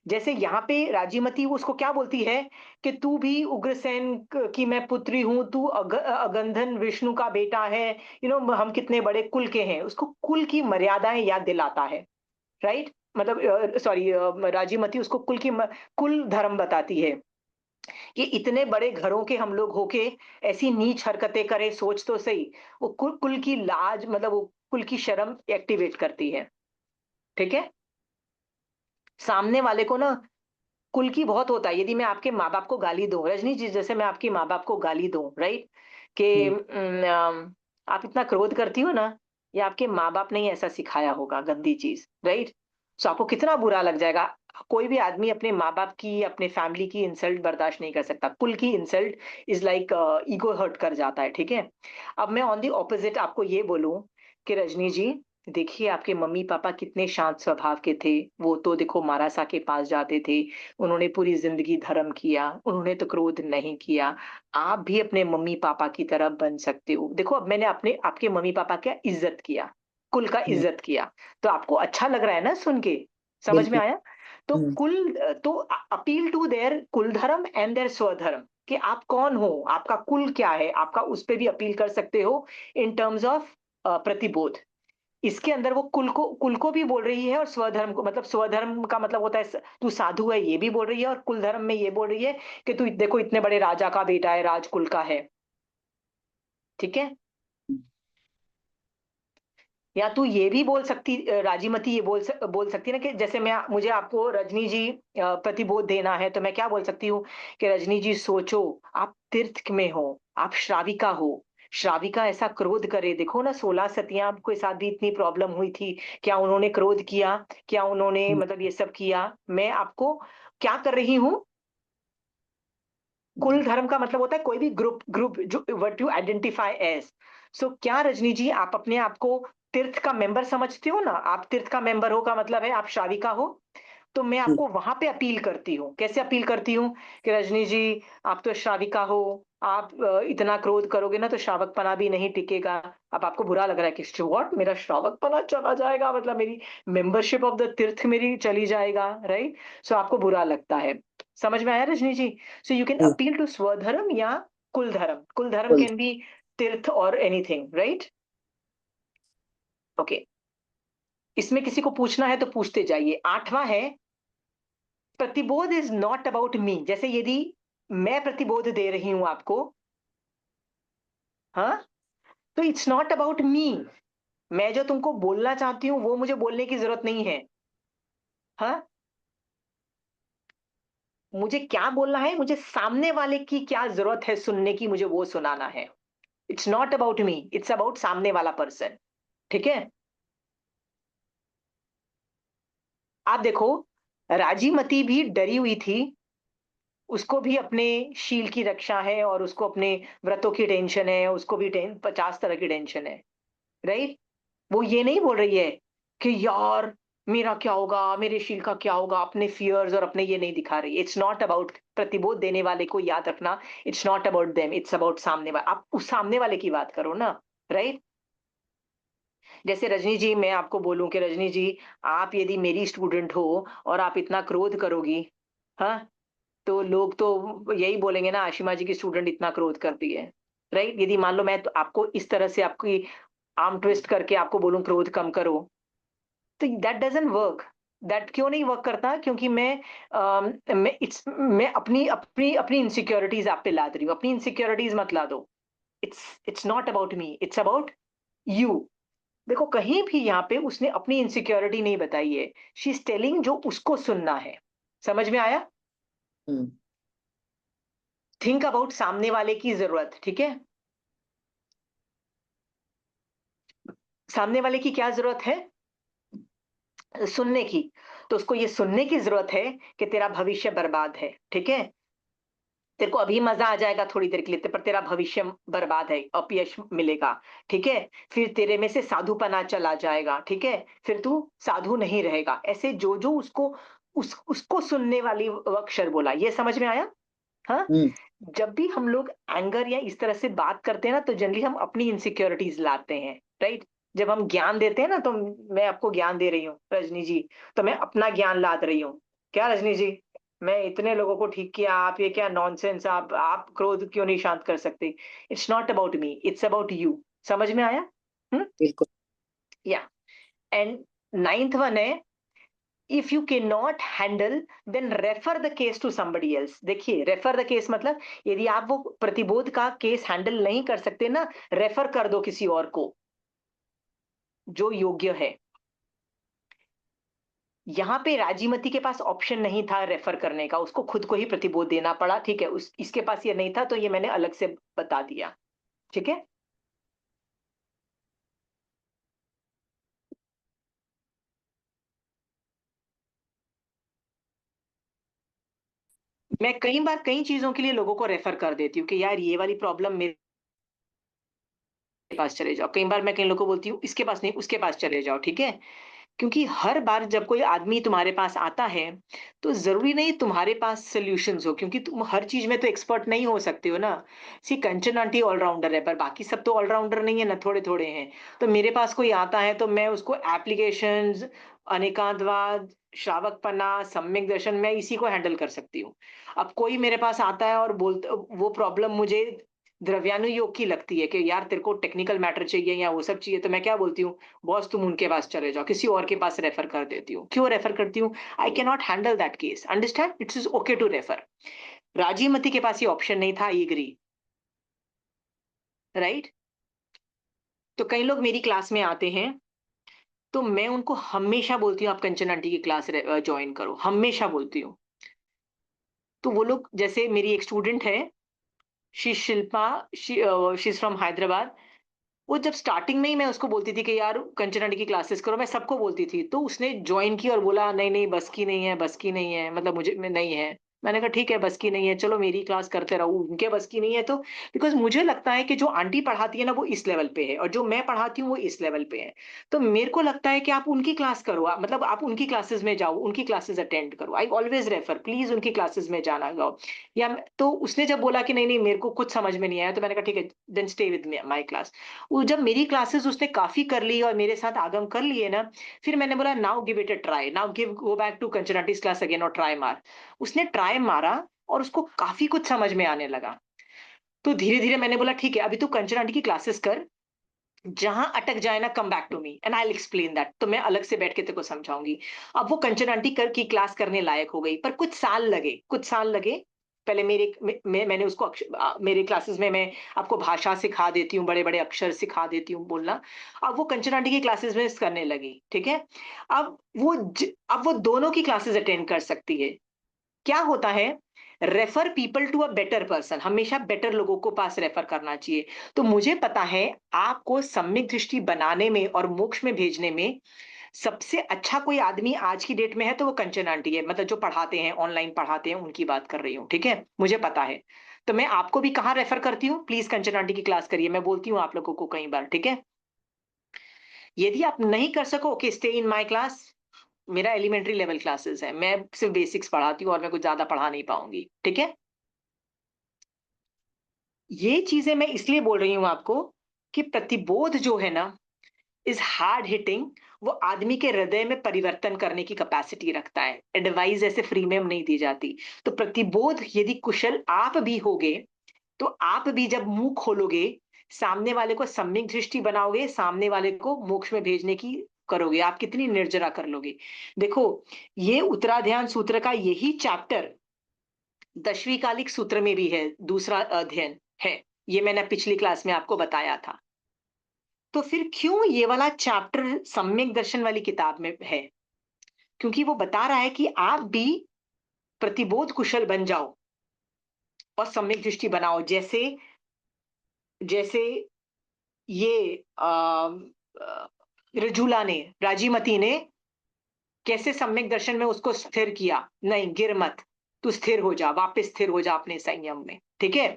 Speaker 1: जैसे यहाँ पे राजीमती उसको क्या बोलती है कि तू भी उग्रसेन की मैं पुत्री हूं, तू अगंधन विष्णु का बेटा है, हम कितने बड़े कुल के हैं, उसको कुल की मर्यादाएं याद दिलाता है, राइट? मतलब सॉरी, राजीमती उसको कुल धर्म बताती है कि इतने बड़े घरों के हम लोग होके ऐसी नीच हरकतें करें, सोच तो सही। वो कुल की लाज, मतलब वो कुल की शर्म एक्टिवेट करती है, ठीक है? सामने वाले को ना कुल की बहुत होता है। यदि मैं आपके माँ बाप को गाली दूं, रजनी जी, जैसे मैं आपके माँ बाप को गाली दूं, राइट, कि
Speaker 2: हम्म,
Speaker 1: आप इतना क्रोध करती हो ना, ये आपके माँ बाप ने ही ऐसा सिखाया होगा, गंदी चीज, राइट? तो आपको कितना बुरा लग जाएगा। कोई भी आदमी अपने माँ बाप की, अपने फैमिली की इंसल्ट बर्दाश्त नहीं कर सकता। कुल की insult is like ego hurt कर जाता है, ठीक है? अब मैं ऑन दी ऑपोजिट आपको ये बोलूं कि रजनी जी देखिए आपके मम्मी पापा कितने शांत स्वभाव के थे, वो तो देखो मारासा के पास जाते थे, उन्होंने पूरी जिंदगी धर्म किया, उन्होंने तो क्रोध नहीं किया। आप भी अपने मम्मी पापा की तरह बन सकते हो। देखो अब मैंने अपने आपके मम्मी पापा का इज्जत किया, कुल का
Speaker 2: हम्म,
Speaker 1: इज्जत किया, तो आपको अच्छा लग रहा है ना सुन के? समझ में
Speaker 2: बिल्कुल।
Speaker 1: आया? तो
Speaker 2: हम्म,
Speaker 1: तो अपील टू देयर कुल धर्म एंड देयर स्वधर्म, कि आप कौन हो, आपका कुल क्या है, आपका उस पे भी अपील कर सकते हो इन टर्म्स ऑफ प्रतिबोध। इसके अंदर वो कुल को भी बोल रही है और स्वधर्म को, मतलब स्वधर्म का मतलब होता है तू साधु है, ये भी बोल रही है, और कुल धर्म में ये बोल रही है कि तू देखो इतने बड़े राजा का बेटा है, राजकुल का है, ठीक है? या तू ये भी बोल सकती, राजीमती ये बोल सकती है ना कि जैसे मुझे आपको रजनी जी प्रतिबोध देना है, तो मैं क्या बोल सकती हूँ कि रजनी जी सोचो, आप तीर्थ में हो, आप श्राविका हो, श्राविका ऐसा क्रोध करे, देखो ना 16 सतियां के साथ भी इतनी प्रॉब्लम हुई थी, क्या उन्होंने क्रोध किया? क्या उन्होंने
Speaker 2: हम्म,
Speaker 1: मतलब ये सब किया? मैं आपको क्या कर रही हूँ? कुल धर्म का मतलब होता है कोई भी ग्रुप ग्रुप जो व्हाट यू आइडेंटिफाई एज। सो क्या रजनी जी आप अपने आप को तीर्थ का मेंबर समझते हो ना? आप तीर्थ का मेंबर हो का मतलब है आप श्राविका हो। तो मैं
Speaker 2: हम्म,
Speaker 1: आपको वहां पे अपील करती हूँ। कैसे अपील करती हूँ? कि रजनी जी आप तो श्राविका हो, आप इतना क्रोध करोगे ना तो श्रावकपना भी नहीं टिकेगा। अब आपको बुरा लग रहा है कि व्हाट, मेरा श्रावकपना चला जाएगा, मतलब मेरी मेंबरशिप ऑफ द तीर्थ मेरी चली जाएगा, राइट? सो आपको बुरा लगता है। समझ में आया Rajni ji? So you can
Speaker 2: hmm,
Speaker 1: appeal to स्वधर्म या कुल धर्म। कुल धर्म
Speaker 2: बिल्कुल।
Speaker 1: कैन बी तीर्थ और एनीथिंग, राइट? ओके, इसमें किसी को पूछना है तो पूछते जाइए। आठवां है, प्रतिबोध इज नॉट अबाउट मी। जैसे यदि मैं प्रतिबोध दे रही हूं आपको, हाँ, तो इट्स नॉट अबाउट मी। मैं जो तुमको बोलना चाहती हूँ वो मुझे बोलने की जरूरत नहीं है। हाँ, मुझे क्या बोलना है, मुझे सामने वाले की क्या जरूरत है सुनने की, मुझे वो सुनाना है। It's not about me, it's about सामने वाला पर्सन। ठीक है? आप देखो, राजीमती भी डरी हुई थी, उसको भी अपने शील की रक्षा है और उसको अपने व्रतों की टेंशन है, उसको भी 50 तरह की टेंशन है, राइट? वो ये नहीं बोल रही है कि यार मेरा क्या होगा, मेरे शील का क्या होगा, अपने फियर्स और अपने ये नहीं दिखा रही। इट्स नॉट अबाउट, प्रतिबोध देने वाले को याद रखना, it's not about them, it's about सामने वाला। आप उस सामने वाले की बात करो ना, राइट? जैसे रजनी जी, मैं आपको बोलूं कि रजनी जी, आप यदि मेरी स्टूडेंट हो और आप इतना क्रोध करोगी, हाँ, तो लोग तो यही बोलेंगे ना, आशिमा जी की स्टूडेंट इतना क्रोध करती है, राइट? यदि मान लो मैं तो आपको इस तरह से आपकी आर्म ट्विस्ट करके आपको बोलूं क्रोध कम करो, तो दैट डजंट वर्क। दैट क्यों नहीं वर्क करता? क्योंकि मैं अपनी अपनी अपनी इनसिक्योरिटीज आप पे लाद रही हूँ। अपनी इनसिक्योरिटीज मत ला दो। It's not about me, it's about you. देखो, कहीं भी यहाँ पे उसने अपनी इनसिक्योरिटी नहीं बताई है। शी इज टेलिंग जो उसको सुनना है। समझ में आया?
Speaker 2: हम्म।
Speaker 1: थिंक अबाउट सामने वाले की जरूरत। ठीक है? सामने वाले की क्या जरूरत है? सुनने की। तो उसको ये सुनने की जरूरत है कि तेरा भविष्य बर्बाद है। ठीक है? तेरे को अभी मजा आ जाएगा थोड़ी देर के लिए, पर तेरा भविष्य बर्बाद है, अपयश मिलेगा। ठीक है? फिर तेरे में से साधुपना चला जाएगा। ठीक है? फिर तू साधु नहीं रहेगा। ऐसे जो जो उसको सुनने वाली अक्षर बोला। ये समझ में आया? हाँ।
Speaker 2: हम्म।
Speaker 1: जब भी हम लोग एंगर या इस तरह से बात करते हैं ना, तो जनरली हम अपनी इनसिक्योरिटीज लाते हैं, राइट? जब हम ज्ञान देते हैं ना, तो मैं आपको ज्ञान दे रही हूँ रजनी जी, तो मैं अपना ज्ञान लाद रही हूँ। क्या रजनी जी? मैं इतने लोगों को ठीक किया, आप ये क्या नॉनसेंस, आप क्रोध क्यों नहीं शांत कर सकते? It's not about me, it's about you. समझ में आया? हम्म।
Speaker 2: बिल्कुल।
Speaker 1: या। एंड नाइन्थ वन है, if you can not handle, then refer the case to somebody else। देखिए, रेफर द केस मतलब, यदि आप वो प्रतिबोध का केस हैंडल नहीं कर सकते ना, रेफर कर दो किसी और को जो योग्य है। यहाँ पे राजीमती के पास ऑप्शन नहीं था रेफर करने का, उसको खुद को ही प्रतिबोध देना पड़ा। ठीक है? इसके पास ये नहीं था, तो ये मैंने अलग से बता दिया। ठीक है? मैं कई बार कई चीजों के लिए लोगों को रेफर कर देती हूँ कि यार ये वाली प्रॉब्लम मेरे पास चले जाओ। कई बार मैं कई लोगों को बोलती हूँ इसके पास नहीं, उसके पास चले जाओ। ठीक है? क्योंकि हर बार जब कोई आदमी तुम्हारे पास आता है, तो ज़रूरी नहीं तुम्हारे पास सॉल्यूशंस हो, क्योंकि तुम हर चीज़ में तो एक्सपर्ट नहीं हो सकते हो ना। सी कंचन आंटी ऑलराउंडर है, पर बाकी सब तो ऑलराउंडर नहीं है ना, थोड़े-थोड़े हैं। तो मेरे पास कोई आता है तो मैं उसको एप्लीकेशंस, अनेकांतवाद, श्रावकपना, सम्यक दर्शन, मैं इसी को हैंडल कर सकती हूँ। अब कोई मेरे पास आता है और वो प्रॉब्लम मुझे द्रव्यानुयोग की लगती है कि यार तेरे को टेक्निकल मैटर चाहिए या वो सब चाहिए, तो मैं क्या बोलती हूँ, बॉस तुम उनके पास चले जाओ, किसी और के पास रेफर कर देती हूँ। क्यों रेफर करती हूँ? I can not handle that case, understand? It's is okay to refer. Rajimati के पास ये ऑप्शन नहीं था, आई एग्री, राइट? तो कई लोग मेरी क्लास में आते हैं, तो मैं उनको हमेशा बोलती हूँ आप कंचन आंटी की क्लास ज्वाइन करो, हमेशा बोलती हूँ। तो वो लोग, जैसे मेरी एक स्टूडेंट है, she Shilpa, she is from Hyderabad. वो जब स्टार्टिंग में ही मैं उसको बोलती थी कि यार कंचन आंटी की क्लासेस करो, मैं सबको बोलती थी, तो उसने ज्वाइन की और बोला नहीं नहीं, बस की नहीं है, बस की नहीं है, मतलब मुझे में नहीं है। मैंने कहा ठीक है, बस की नहीं है, चलो मेरी क्लास करते रहो। उनके बस की नहीं है तो, बिकॉज मुझे लगता है कि जो आंटी पढ़ाती है ना, वो इस लेवल पे है, और जो मैं पढ़ाती हूँ वो इस लेवल पे है। तो मेरे को लगता है कि आप उनकी क्लास करो, मतलब आप उनकी क्लासेस में जाओ, उनकी क्लासेस अटेंड करो। आई ऑलवेज रेफर, प्लीज उनकी क्लासेस में जाना जाओ। तो उसने जब बोला कि नहीं नहीं मेरे को कुछ समझ में नहीं आया, तो मैंने कहा ठीक है, then stay with my class. वो जब मेरी क्लासेस उसने काफ़ी कर ली और मेरे साथ आगम कर लिए ना, फिर मैंने बोला now give it a try, now go back to Kanchan aunty's class again और ट्राई मार। उसने ट्राई मारा और उसको काफ़ी कुछ समझ में आने लगा। तो धीरे-धीरे मैंने बोला ठीक है, अभी तू कंचन आंटी की क्लासेस कर, जहाँ अटक जाए ना come back to me and I will explain that, तो मैं अलग से बैठ के तेरे को समझाऊँगी। अब वो कंचन आंटी की क्लास करने लायक हो गई, पर कुछ साल लगे। पहले मैंने उसको मेरे क्लासेस में मैं आपको भाषा सिखा देती हूँ, बड़े-बड़े अक्षर सिखा देती हूँ बोलना। अब वो कंचन आंटी की क्लासेस में करने लगी, ठीक है? अब वो दोनों की क्लासेस अटेंड कर सकती है। क्या होता है, refer people to a better person, हमेशा बेटर लोगों को पास रेफर करना चाहिए। तो मुझे पता है आपको सम्यक दृष्टि बनाने में और मोक्ष में भेजने में सबसे अच्छा कोई आदमी आज की डेट में है तो वो कंचन आंटी है, मतलब जो पढ़ाते हैं, ऑनलाइन पढ़ाते हैं, उनकी बात कर रही हूँ, ठीक है? मुझे पता है। तो मैं आपको भी कहाँ रेफर करती हूँ, प्लीज कंचन आंटी की क्लास करिए, मैं बोलती हूँ आप लोगों को कई बार, ठीक है? यदि आप नहीं कर सको, okay, stay in my class. मेरा एलिमेंट्री लेवल क्लासेस है, मैं सिर्फ बेसिक्स पढ़ाती हूँ और मैं कुछ ज्यादा पढ़ा नहीं पाऊंगी, ठीक है? ये चीजें मैं इसलिए बोल रही हूँ आपको कि प्रतिबोध जो है ना, इज हार्ड हिटिंग। वो आदमी के हृदय में परिवर्तन करने की कैपेसिटी रखता है। एडवाइस ऐसे फ्री में नहीं दी जाती। तो प्रतिबोध यदि कुशल आप भी होगे, तो आप भी जब मुंह खोलोगे, सामने वाले को सम्यक दृष्टि बनाओगे, सामने वाले को मोक्ष में भेजने की करोगे, आप कितनी निर्जरा कर लोगे। देखो, ये उत्तराध्यान सूत्र का यही चैप्टर 10वीं कालिक सूत्र में भी है, दूसरा अध्ययन है। ये मैंने पिछली क्लास में आपको बताया था। तो फिर क्यों ये वाला चैप्टर सम्यक दर्शन वाली किताब में है? क्योंकि वो बता रहा है कि आप भी प्रतिबोध कुशल बन जाओ और सम्यक दृष्टि बनाओ। जैसे जैसे ये रजूला ने, राजीमती ने कैसे सम्यक दर्शन में उसको स्थिर किया, नहीं गिर मत, तू स्थिर हो जा, वापस स्थिर हो जा अपने संयम में, ठीक है?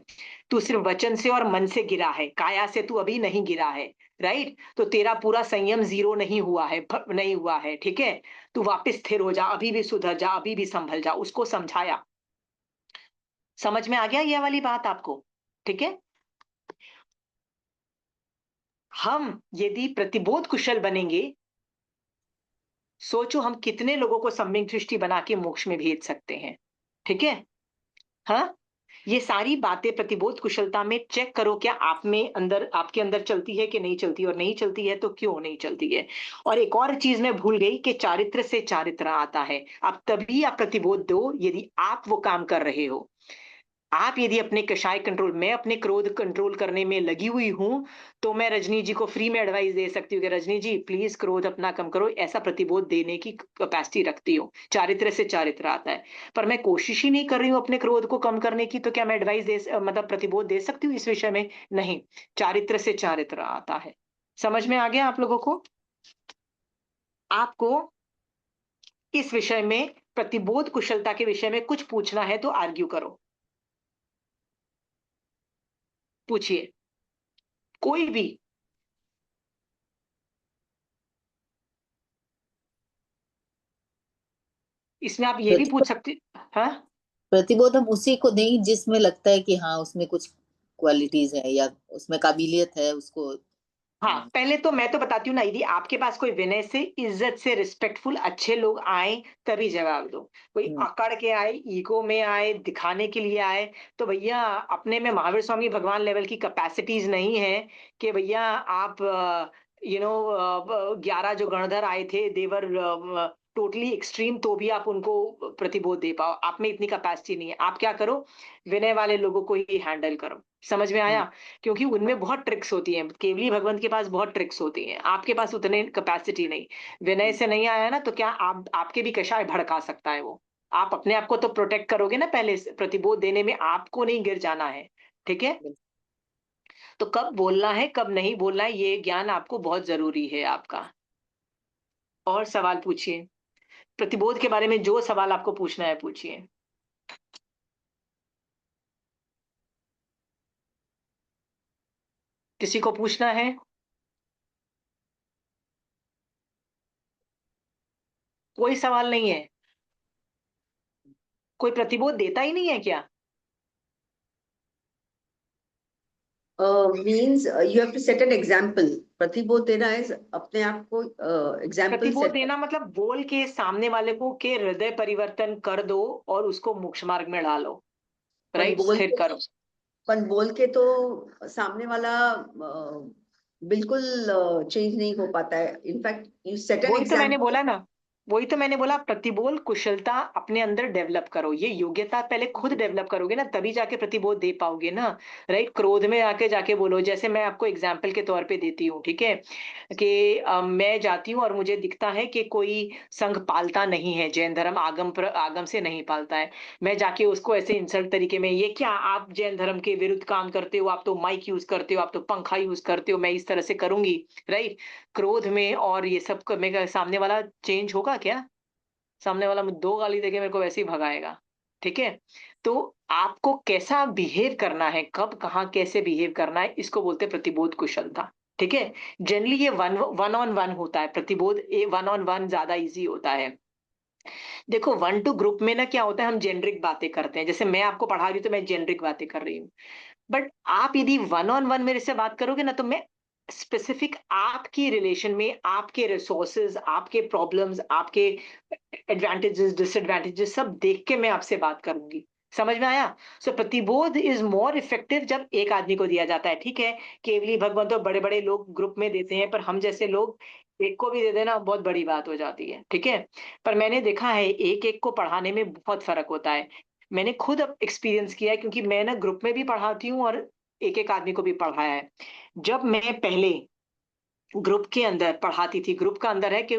Speaker 1: तू सिर्फ वचन से और मन से गिरा है, काया से तू अभी नहीं गिरा है, राइट? तो तेरा पूरा संयम जीरो नहीं हुआ है, नहीं हुआ है, ठीक है? तू वापस स्थिर हो जा, अभी भी सुधर जा, अभी भी संभल जा, उसको समझाया। समझ में आ गया ये वाली बात आपको? ठीक है? हम यदि प्रतिबोध कुशल बनेंगे, सोचो हम कितने लोगों को सम्यक दृष्टि बना के मोक्ष में भेज सकते हैं, ठीक है? हाँ, ये सारी बातें प्रतिबोध कुशलता में चेक करो, क्या आप में अंदर, आपके अंदर चलती है कि नहीं चलती, और नहीं चलती है तो क्यों नहीं चलती है। और एक और चीज मैं भूल गई कि चारित्र से चारित्र आता है। आप तभी आप प्रतिबोध दो यदि आप वो काम कर रहे हो। आप यदि अपने कषाय कंट्रोल, मैं अपने क्रोध कंट्रोल करने में लगी हुई हूं, तो मैं रजनी जी को फ्री में एडवाइस दे सकती हूँ कि रजनी जी प्लीज क्रोध अपना कम करो, ऐसा प्रतिबोध देने की कैपेसिटी रखती हूँ। चारित्र से चारित्र आता है। पर मैं कोशिश ही नहीं कर रही हूँ अपने क्रोध को कम करने की, तो क्या मैं एडवाइस मतलब प्रतिबोध दे सकती हूँ इस विषय में? नहीं। चारित्र से चारित्र आता है। समझ में आ गया आप लोगों को? आपको इस विषय में, प्रतिबोध कुशलता के विषय में कुछ पूछना है तो आर्ग्यू करो, पूछिए, कोई भी। इसमें आप ये भी पूछ सकते। हाँ,
Speaker 2: प्रतिबोध हम उसी को दें जिसमें लगता है कि हाँ उसमें कुछ क्वालिटीज है या उसमें काबिलियत है उसको।
Speaker 1: हाँ,
Speaker 2: हाँ।
Speaker 1: पहले तो मैं तो बताती हूँ ना, यदि आपके पास कोई विनय से, इज्जत से, रिस्पेक्टफुल अच्छे लोग आए, तभी जवाब दो। कोई
Speaker 2: हम्म।
Speaker 1: अकड़ के आए, ईगो में आए, दिखाने के लिए आए, तो भैया अपने में महावीर स्वामी भगवान लेवल की कैपेसिटीज नहीं है कि भैया आप 11 जो गणधर आए थे, देवर टोटली एक्सट्रीम, तो भी आप उनको प्रतिबोध दे पाओ। आप में इतनी कैपेसिटी नहीं है। आप क्या करो, विनय वाले लोगों को ही हैंडल करो। समझ में
Speaker 2: हम्म।
Speaker 1: आया? क्योंकि उनमें बहुत ट्रिक्स होती हैं, केवली भगवंत के पास बहुत ट्रिक्स होती हैं, आपके पास उतने कैपेसिटी नहीं। विनय से नहीं आया ना, तो क्या आप, आपके भी कषाय भड़का सकता है वो। आप अपने आप को तो प्रोटेक्ट करोगे ना पहले से, प्रतिबोध देने में आपको नहीं गिर जाना है, ठीक है? तो कब बोलना है कब नहीं बोलना है, ये ज्ञान आपको बहुत जरूरी है आपका। और सवाल पूछिए, प्रतिबोध के बारे में जो सवाल आपको पूछना है पूछिए। किसी को पूछना है? कोई सवाल नहीं है? कोई प्रतिबोध देता ही नहीं है क्या?
Speaker 3: Means you have to set an example. प्रतिबोध देना है अपने आप को एग्जाम्पल
Speaker 1: प्रतिबोध
Speaker 3: सेट।
Speaker 1: देना मतलब बोल के सामने वाले को के हृदय परिवर्तन कर दो और उसको मोक्ष मार्ग में डालो,
Speaker 3: पर
Speaker 1: राइट,
Speaker 3: बोल
Speaker 1: स्थिर
Speaker 3: के
Speaker 1: करो।
Speaker 3: पर बोल के तो सामने वाला बिल्कुल चेंज नहीं हो पाता है। इनफैक्ट यू सेट एन
Speaker 1: वही तो मैंने
Speaker 3: एग्जाम्पल।
Speaker 1: बोला ना, वही तो मैंने बोला, प्रतिबोध कुशलता अपने अंदर डेवलप करो, ये योग्यता पहले खुद डेवलप करोगे ना, तभी जाके प्रतिबोध दे पाओगे ना। राइट, क्रोध में आके जाके बोलो, जैसे मैं आपको एग्जाम्पल के तौर पे देती हूँ, ठीक है, कि मैं जाती हूँ और मुझे दिखता है कि कोई संघ पालता नहीं है, जैन धर्म आगम से नहीं पालता है। मैं जाके उसको ऐसे इंसल्ट तरीके में, ये क्या आप जैन धर्म के विरुद्ध काम करते हो, आप तो माइक यूज करते हो, आप तो पंखा यूज करते हो, मैं इस तरह से करूंगी। राइट, क्रोध में और ये सब मेरे सामने वाला चेंज होगा क्या? सामने वाला दो गाली देके मेरे को वैसे ही भगाएगा। ठीक है, तो आपको कैसा बिहेव करना है, कब कहाँ कैसे बिहेव करना है, इसको बोलते हैं प्रतिबोध कुशलता। ठीक है, जनरली ये वन वन ऑन वन होता है, प्रतिबोध वन ऑन वन ज्यादा इजी होता है। देखो, वन टू ग्रुप में ना क्या होता है, हम जेनरिक बातें करते हैं, जैसे मैं आपको पढ़ा रही हूँ तो मैं जेनरिक बातें कर रही हूँ। बट आप यदि वन ऑन वन मेरे से बात करोगे ना, तो मैं स्पेसिफिक आपकी रिलेशन में आपके रिसोर्सेज, आपके प्रॉब्लम्स, आपके एडवांटेजेस डिसएडवांटेजेस सब देख के मैं आपसे बात करूंगी। समझ में आया? सो प्रतिबोध इज मोर इफेक्टिव जब एक आदमी को दिया जाता है। ठीक है, केवली भगवान तो बड़े बड़े लोग ग्रुप में देते हैं, पर हम जैसे लोग एक को भी दे देना बहुत बड़ी बात हो जाती है। ठीक है, पर मैंने देखा है एक एक को पढ़ाने में बहुत फर्क होता है। मैंने खुद एक्सपीरियंस किया है, क्योंकि मैं ना ग्रुप में भी पढ़ाती हूँ और एक एक आदमी को भी पढ़ाया है। जब मैं पहले ग्रुप के अंदर पढ़ाती थी, ग्रुप का अंदर है कि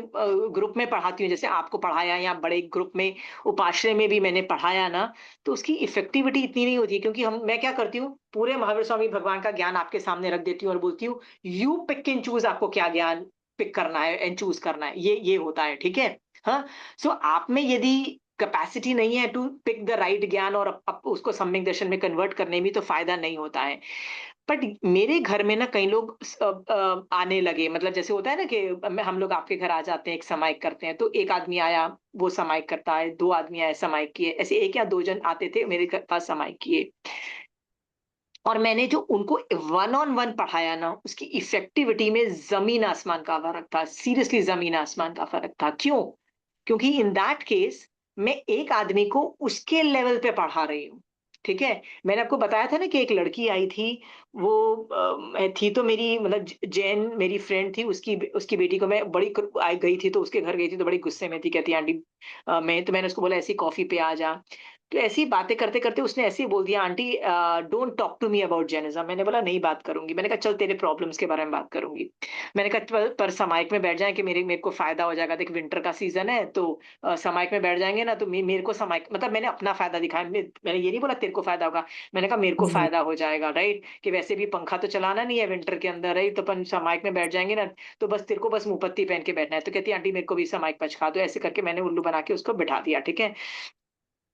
Speaker 1: ग्रुप में पढ़ाती हूँ, जैसे आपको पढ़ाया या बड़े ग्रुप में उपाश्रय में भी मैंने पढ़ाया ना, तो उसकी इफेक्टिविटी इतनी नहीं होती है, क्योंकि हम मैं क्या करती हूँ, पूरे महावीर स्वामी भगवान का ज्ञान आपके सामने रख देती हूँ और बोलती हूँ, यू पिक एंड चूज, आपको क्या ज्ञान पिक करना है एंड चूज करना है, ये होता है। ठीक है, हाँ, सो आप में यदि कैपेसिटी नहीं है टू पिक द राइट ज्ञान और उसको सम्यक दर्शन में कन्वर्ट करने में, तो फायदा नहीं होता है। बट मेरे घर में ना कई लोग आने लगे, मतलब जैसे होता है ना कि हम लोग आपके घर आ जाते हैं, एक समाइक करते हैं, तो एक आदमी आया, वो समाइक करता है, दो आदमी आए समाइक किए, ऐसे एक या दो जन आते थे मेरे पास समाइक किए, और मैंने जो उनको वन ऑन वन पढ़ाया ना, उसकी इफेक्टिविटी में जमीन आसमान का फर्क था, सीरियसली जमीन आसमान का फर्क था। क्यों? क्योंकि इन दैट केस मैं एक आदमी को उसके लेवल पे पढ़ा रही हूँ। ठीक है, मैंने आपको बताया था ना कि एक लड़की आई थी, वो थी तो मेरी, मतलब जैन मेरी फ्रेंड थी, उसकी उसकी बेटी को मैं बड़ी आई गई थी, तो उसके घर गई थी तो बड़ी गुस्से में थी, कहती आंटी मैंने उसको बोला ऐसी कॉफी पे आ जा, तो ऐसी बातें करते करते उसने ऐसे ही बोल दिया, aunty don't talk to me about Jainism. मैंने बोला नहीं बात करूंगी, मैंने कहा चल तेरे प्रॉब्लम्स के बारे में बात करूंगी। मैंने कहा पर समाइक में बैठ जाए कि मेरे मेरे को फायदा हो जाएगा, देख विंटर का सीजन है, तो समाइक में बैठ जाएंगे ना, तो मेरे को समाइक, मतलब मैंने अपना फायदा दिखाया, मैंने ये नहीं बोला तेरे को फायदा होगा, मैंने कहा मेरे को
Speaker 2: हम्म,
Speaker 1: फायदा हो जाएगा। राइट, कि वैसे भी पंखा तो चलाना नहीं है विंटर के अंदर, राइट, तो अपन समाइक में बैठ जाएंगे ना, तो बस तेरे को बस मुंह पहन के बैठना है। तो कहती आंटी मेरे को भी समाइक पचका दो, ऐसे करके मैंने उल्लू बना के उसको बिठा दिया। ठीक है,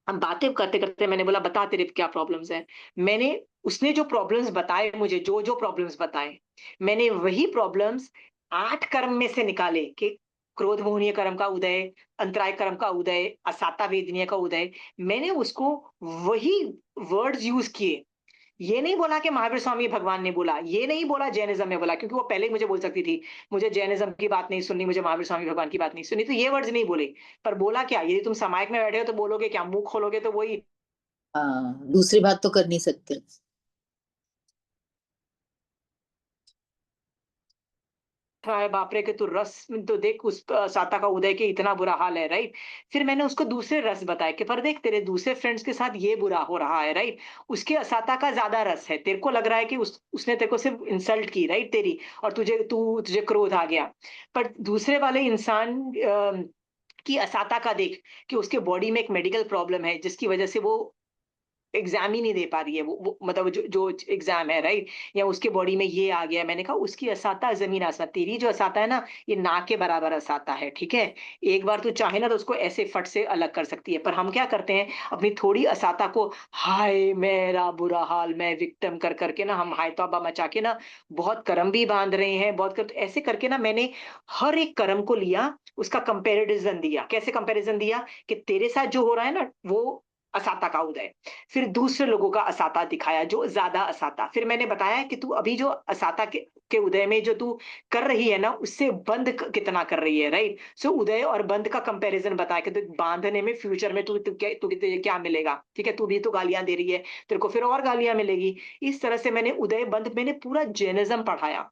Speaker 1: हम बातें करते करते मैंने बोला बता तेरे क्या प्रॉब्लम्स है। मैंने उसने जो प्रॉब्लम्स बताए मुझे, जो जो प्रॉब्लम्स बताए, मैंने वही प्रॉब्लम्स 8 कर्म में से निकाले कि क्रोध मोहनीय कर्म का उदय, अंतराय कर्म का उदय, असाता वेदनीय का उदय, मैंने उसको वही वर्ड्स यूज किए। ये नहीं बोला कि महावीर स्वामी भगवान ने बोला, ये नहीं बोला जैनिज्म में बोला, क्योंकि वो पहले ही मुझे बोल सकती थी मुझे जैनिज्म की बात नहीं सुननी, मुझे महावीर स्वामी भगवान की बात नहीं सुननी, तो ये वर्ड्स नहीं बोले। पर बोला क्या, यदि तुम समायक में बैठे हो तो बोलोगे क्या, मुंह खोलोगे तो वही
Speaker 2: हाँ, दूसरी बात तो कर नहीं सकते।
Speaker 1: है, बाप रे, कि तू रस तो देख उस साता का उदय के इतना बुरा हाल है। राइट, फिर मैंने उसको दूसरे रस बताए कि पर देख तेरे दूसरे फ्रेंड्स के साथ ये बुरा हो रहा है। राइट, उसके असाता का ज्यादा रस है, तेरे को लग रहा है कि उसने तेरे को सिर्फ इंसल्ट की, राइट, तेरी, और तुझे क्रोध आ गया। पर दूसरे वाले इंसान की असाता का देख, कि उसके बॉडी में एक मेडिकल प्रॉब्लम है जिसकी वजह से वो एग्जाम ही नहीं दे पा रही है, वो मतलब जो जो एग्जाम है, राइट, या उसके बॉडी में ये आ गया है। मैंने कहा उसकी असाता जमीन आसमान, तेरी जो असाता है ना, ये ना के बराबर असाता है। ठीक है, एक बार तू चाहे ना तो उसको ऐसे फट से अलग कर सकती है, पर हम क्या करते हैं, अपनी थोड़ी असाता को हाय मेरा बुरा हाल, मैं विक्टिम कर करके ना, हम हाय तौबा मचा के ना बहुत कर्म भी बांध रहे हैं, बहुत कर, ऐसे करके ना मैंने हर एक कर्म को लिया, उसका कंपैरिजन दिया। कैसे कंपैरिजन दिया, कि तेरे साथ जो हो रहा है ना वो असाता का उदय, फिर दूसरे लोगों का असाता दिखाया जो ज्यादा असाता, फिर मैंने बताया कि तू अभी जो असाता के उदय में जो तू कर रही है ना, उससे बंद कितना कर रही है। राइट, सो उदय और बंद का कंपैरिजन बताया कि तू बांधने में फ्यूचर में तुझे क्या मिलेगा। ठीक है, तू भी तो गालियां दे रही है, तेरे को फिर और गालियां मिलेगी। इस तरह से मैंने उदय बंद, मैंने पूरा जैनिज्म पढ़ाया।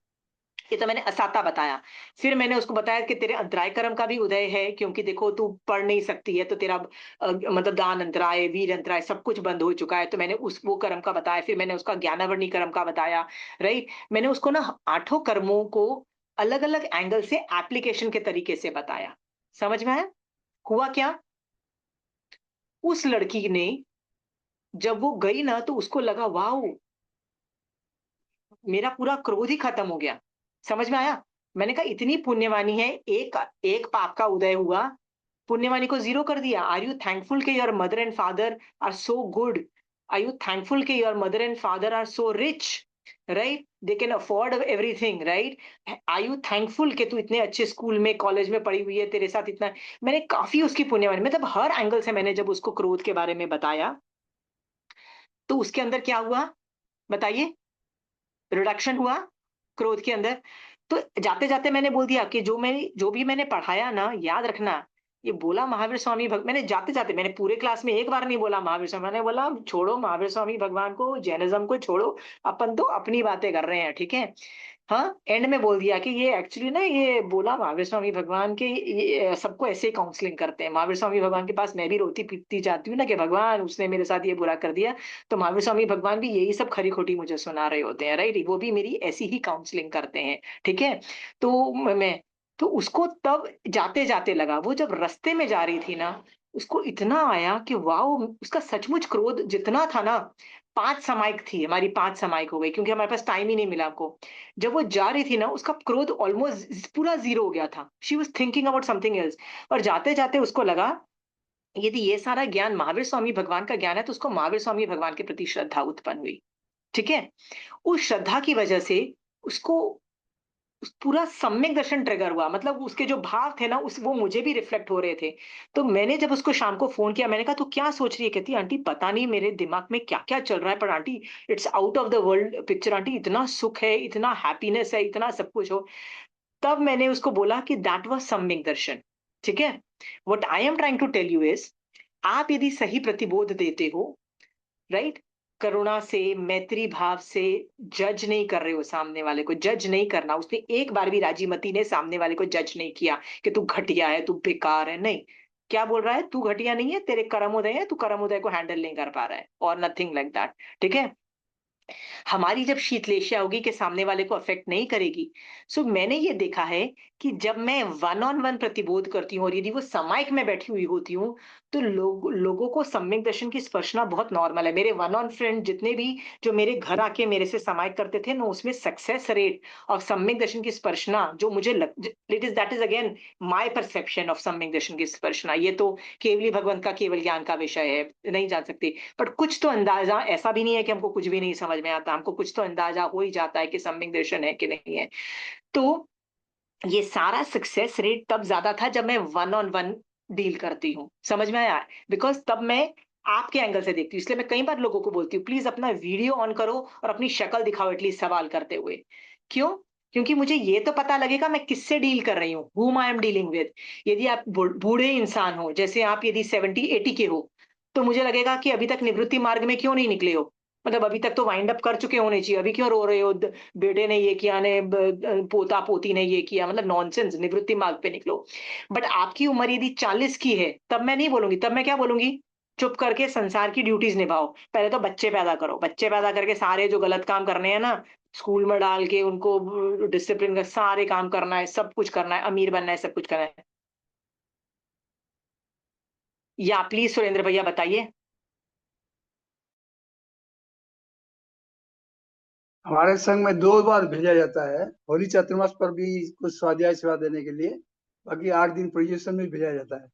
Speaker 1: ये तो मैंने असाता बताया। फिर मैंने उसको बताया कि तेरे अंतराय कर्म का भी उदय है, क्योंकि देखो तू पढ़ नहीं सकती है, तो तेरा मतलब दान अंतराय, वीर अंतराय सब कुछ बंद हो चुका है। तो मैंने उस वो कर्म का बताया, फिर मैंने उसका ज्ञानावरणी कर्म का बताया, राइट? मैंने उसको ना 8 कर्मों को अलग-अलग एंगल से एप्लीकेशन के तरीके से बताया। समझ में आया? हुआ क्या? उस लड़की ने जब वो गई ना तो उसको लगा वॉव! मेरा पूरा क्रोध ही खत्म हो गया। समझ में आया? मैंने कहा इतनी पुण्यवानी है, एक एक पाप का उदय हुआ, पुण्यवानी को ज़ीरो कर दिया। आर यू थैंकफुल कि your mother and father are so good? Are you thankful कि your mother and father are so rich? Right? They can afford everything, right? Are you thankful कि तू इतने अच्छे स्कूल में, college में पढ़ी हुई है, तेरे साथ इतना। मैंने काफ़ी उसकी पुण्यवानी, मतलब हर एंगल से मैंने जब उसको क्रोध के बारे में बताया, तो उसके अंदर क्या हुआ? बताइए? रिडक्शन हुआ क्रोध के अंदर। तो जाते-जाते मैंने बोल दिया कि जो भी मैंने पढ़ाया ना, याद रखना, ये बोला महावीर स्वामी मैंने जाते-जाते, मैंने पूरे क्लास में एक बार नहीं बोला महावीर स्वामी, मैंने बोला छोड़ो महावीर स्वामी भगवान को, जैनिज़्म को छोड़ो, अपन तो अपनी बातें कर रहे हैं, ठीक है? हाँ, एंड में बोल दिया कि ये एक्चुअली ना ये बोला महावीर स्वामी भगवान के, ये सबको ऐसे ही काउंसलिंग करते हैं। महावीर स्वामी भगवान के पास मैं भी रोती-पीटती जाती हूँ ना कि भगवान उसने मेरे साथ ये बुरा कर दिया, तो महावीर स्वामी भगवान भी यही सब खरी-खोटी मुझे सुना रहे होते हैं, राइट? वो भी मेरी ऐसी ही काउंसलिंग करते हैं, ठीक है? तो मैं तो उसको तब जाते-जाते लगा, वो जब रास्ते में जा रही थी ना, उसको इतना आया कि वॉव! उसका सचमुच क्रोध जितना था ना, 5 समाइक थी, हमारी 5 समाइक हो गई क्योंकि हमारे पास टाइम ही नहीं मिला हमको। जब वो जा रही थी ना, उसका क्रोध ऑलमोस्ट पूरा ज़ीरो हो गया था। She was thinking about something else, और जाते-जाते उसको लगा, यदि ये सारा ज्ञान महावीर स्वामी भगवान का ज्ञान है, तो उसको महावीर स्वामी भगवान के प्रति श्रद्धा उत्पन्न हुई। ठीक है? उस श्रद्धा की वजह से उसको पूरा सम्यक दर्शन ट्रिगर हुआ, मतलब उसके जो भाव थे ना उस वो मुझे भी रिफ्लेक्ट हो रहे थे। तो मैंने जब उसको शाम को फ़ोन किया, मैंने कहा तू क्या सोच रही है? कहती आंटी पता नहीं मेरे दिमाग में क्या-क्या चल रहा है, पर aunty it's out of the world picture aunty, इतना सुख है, इतना हैप्पीनेस है, इतना सब कुछ हो। तब मैंने उसको बोला कि दैट वाज़ सम्यक दर्शन। ठीक है? What I am trying to tell you is, आप यदि सही प्रतिबोध देते हो, राइट? करुणा से, मैत्री भाव से, जज नहीं कर रहे हो सामने वाले को, जज नहीं करना। उसने एक बार भी, राजीमती ने सामने वाले को जज नहीं किया कि तू घटिया है, तू बेकार है, नहीं। क्या बोल रहा है? तू घटिया नहीं है, तेरे कर्मोदय है, तू कर्मोदय को हैंडल नहीं कर पा रहा है, और नथिंग लाइक दैट। ठीक है? हमारी जब शीतलेष्या होगी कि सामने वाले को अफेक्ट नहीं करेगी। सो मैंने ये देखा है कि जब मैं वन ऑन वन प्रतिबोध करती हूँ और यदि वो समाइक में बैठी हुई होती हूँ, तो लोगों को सम्यक दर्शन की स्पर्शना बहुत नॉर्मल है। मेरे वन ऑन फ्रेंड जितने भी जो मेरे घर आके मेरे से समाइक करते थे ना, उसमें सक्सेस रेट और सम्यक दर्शन की स्पर्शना जो मुझे it is that is again my perception of सम्यक दर्शन की स्पर्शना। ये तो केवली भगवंत का केवल ज्ञान का विषय है, नहीं जान सकते। बट कुछ तो अंदाजा, ऐसा भी नहीं है कि हमको कुछ भी नहीं समझ में आता, हमको कुछ तो अंदाजा हो ही जाता है कि सम्यक दर्शन है कि नहीं है। तो ये सारा सक्सेस रेट तब ज्यादा था जब मैं वन ऑन वन डील करती हूँ। समझ में आया? बिकॉज तब मैं आपके एंगल से देखती हूँ, इसलिए मैं कई बार लोगों को बोलती हूँ प्लीज अपना वीडियो ऑन करो और अपनी शक्ल दिखाओ एटलीस्ट सवाल करते हुए। क्यों? क्योंकि मुझे ये तो पता लगेगा मैं किससे डील कर रही हूँ, whom I am dealing with। यदि आप बूढ़े इंसान हो, जैसे आप यदि 70-80 के हो, तो मुझे लगेगा कि अभी तक निवृत्ति मार्ग में क्यों नहीं निकले हो। मतलब अभी तक तो वाइंड अप कर चुके होने चाहिए, अभी क्यों रो रहे हो? बेटे ने ये किया, ने पोता पोती ने ये किया, मतलब नॉनसेंस, निवृत्ति मार्ग पे निकलो। बट आपकी उम्र यदि 40 की है, तब मैं नहीं बोलूंगी, तब मैं क्या बोलूंगी? चुप करके संसार की ड्यूटीज निभाओ। पहले तो बच्चे पैदा करो, बच्चे पैदा करके सारे जो गलत काम करने हैं ना, स्कूल में डाल के उनको डिसिप्लिन का सारे काम करना है, सब कुछ करना है, अमीर बनना है, सब कुछ करना है। या प्लीज सुरेंद्र भैया बताइए।
Speaker 4: हमारे संघ में 2 बार भेजा जाता है, होली चातुर्मास पर भी कुछ स्वाध्याय सेवा देने के लिए, बाकी 8 दिन प्रोजेक्शन में भेजा जाता है।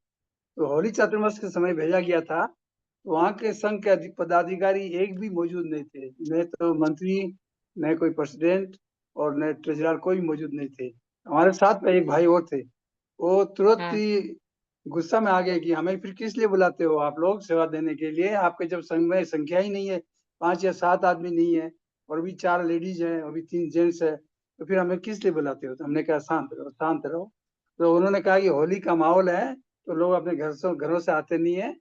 Speaker 4: तो होली चातुर्मास के समय भेजा गया था, तो वहाँ के संघ के पदाधिकारी एक भी मौजूद नहीं थे, न तो मंत्री, न कोई प्रेसिडेंट और न ट्रेजरर, कोई मौजूद नहीं थे। हमारे साथ में एक भाई और थे, वो तुरंत
Speaker 1: हम्म।
Speaker 4: ही गुस्सा में आ गए कि हमें फिर किस लिए बुलाते हो आप लोग सेवा देने के लिए, आपके जब संघ में संख्या ही नहीं है, 5 या 7 आदमी नहीं है, और भी 4 लेडीज हैं, अभी 3 जेंट्स है, तो फिर हमें किस लिए बुलाते हो? तो हमने कहा शांत रहो, शांत रहो। तो उन्होंने कहा कि होली का माहौल है, तो लोग अपने घरों से आते नहीं है,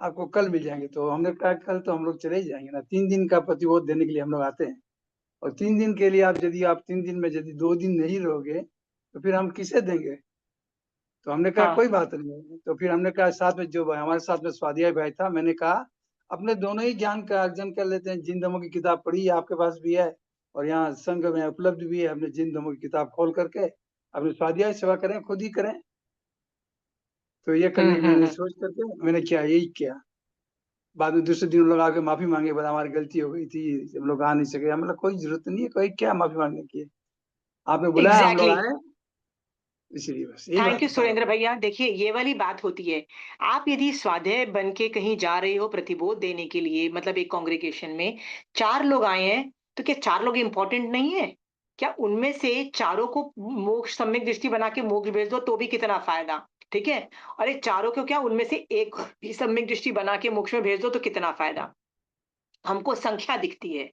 Speaker 4: आपको कल मिल जाएंगे। तो हमने कहा कल तो हम लोग चले ही जाएंगे ना, 3 दिन का प्रतिबोध देने के लिए हम लोग आते हैं। और 3 दिन के लिए यदि आप 3 दिन में यदि 2 दिन नहीं रहोगे तो फिर हम किसे देंगे? तो हमने कहा
Speaker 1: हाँ।
Speaker 4: कोई बात नहीं है। तो फिर हमने कहा साथ में जो हमारे साथ में स्वाध्याय भाई था, मैंने कहा अपने दोनों ही ज्ञान का अर्जन कर लेते हैं। जिन धर्मों की किताब पढ़ी है, आपके पास भी है और यहाँ संघ में उपलब्ध भी है। हमने जिन धर्मों की किताब खोल करके अपने स्वाध्याय सेवा करें, खुद ही करें। तो ये करने की मैंने सोच करके मैंने यही किया। बाद में दूसरे दिन लोग आके माफी मांगे, बोला हमारी गलती हो गई थी, हम लोग आ नहीं सके। हम लोग कोई जरूरत नहीं है, कोई क्या माफी मांगने की है। आपने बुलाया, हम लोग
Speaker 1: एग्जैक्टली।
Speaker 4: आए, इसलिए बस यही
Speaker 1: थैंक
Speaker 4: बात
Speaker 1: यू
Speaker 4: है सारा।
Speaker 1: सुरेंद्र भैया। देखिए ये वाली बात होती है, आप यदि स्वाध्याय बन के कहीं जा रहे हो प्रतिबोध देने के लिए, मतलब एक कांग्रेगेशन में 4 लोग आए हैं, तो क्या 4 लोग इंपॉर्टेंट नहीं है? क्या उनमें से चारों को मोक्ष सम्यक दृष्टि बना के मोक्ष भेज दो तो भी कितना फायदा, ठीक है? और एक चारों को क्या उनमें से एक भी सम्यक दृष्टि बना के मोक्ष में भेज दो तो कितना फायदा? हमको संख्या दिखती है।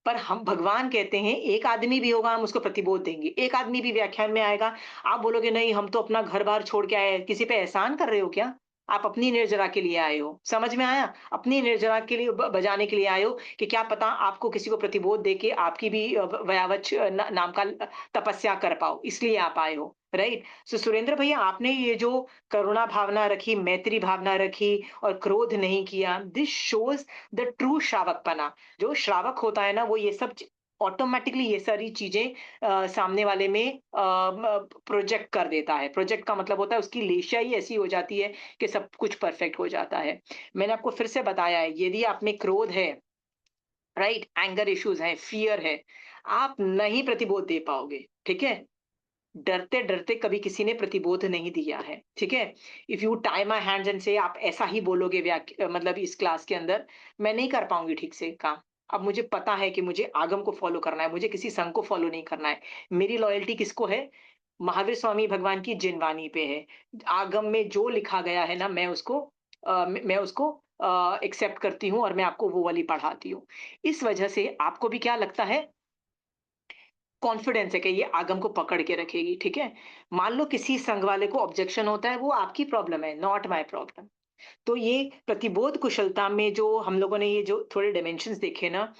Speaker 1: पर हम भगवान कहते हैं एक आदमी भी होगा हम उसको प्रतिबोध देंगे, एक आदमी भी व्याख्यान में आएगा, आप बोलोगे नहीं हम तो अपना घर बार छोड़ के आए हैं, किसी पे एहसान कर रहे हो क्या? आप अपनी निर्जरा के लिए आए हो, समझ में आया? अपनी निर्जरा के लिए बजाने के लिए आए हो कि क्या पता आपको किसी को प्रतिबोध दे के आपकी भी वयावच नाम का तपस्या कर पाओ, इसलिए आप आए हो, राइट? सो सुरेंद्र भैया आपने ये जो करुणा भावना रखी, मैत्री भावना रखी और क्रोध नहीं किया, दिस शोज द ट्रू श्रावकपना। जो श्रावक होता है ना वो ये सब ऑटोमेटिकली ये सारी चीजें सामने वाले में प्रोजेक्ट कर देता है। प्रोजेक्ट का मतलब होता है उसकी लेशा ही ऐसी हो जाती है कि सब कुछ परफेक्ट हो जाता है। मैंने आपको फिर से बताया है, यदि आप में क्रोध है, राइट, एंगर इश्यूज है, फियर है, आप नहीं प्रतिबोध दे पाओगे, ठीक है? डरते डरते कभी किसी ने प्रतिबोध नहीं दिया है, ठीक है? If you tie my hands and से आप ऐसा ही बोलोगे मतलब इस क्लास के अंदर, मैं नहीं कर पाऊंगी ठीक से काम। अब मुझे पता है कि मुझे आगम को फॉलो करना है, मुझे किसी संघ को फॉलो नहीं करना है। मेरी लॉयल्टी किसको है? महावीर स्वामी भगवान की जिनवानी पे है। आगम में जो लिखा गया है ना मैं उसको एक्सेप्ट करती हूँ और मैं आपको वो वाली पढ़ाती हूँ। इस वजह से आपको भी क्या लगता है, कॉन्फिडेंस है कि ये आगम को पकड़ के रखेगी, ठीक है? मान लो किसी संघ वाले को ऑब्जेक्शन होता है, वो आपकी प्रॉब्लम है, नॉट माय प्रॉब्लम। तो ये प्रतिबोध कुशलता में जो हम लोगों ने ये जो थोड़े डायमेंशंस देखे ना,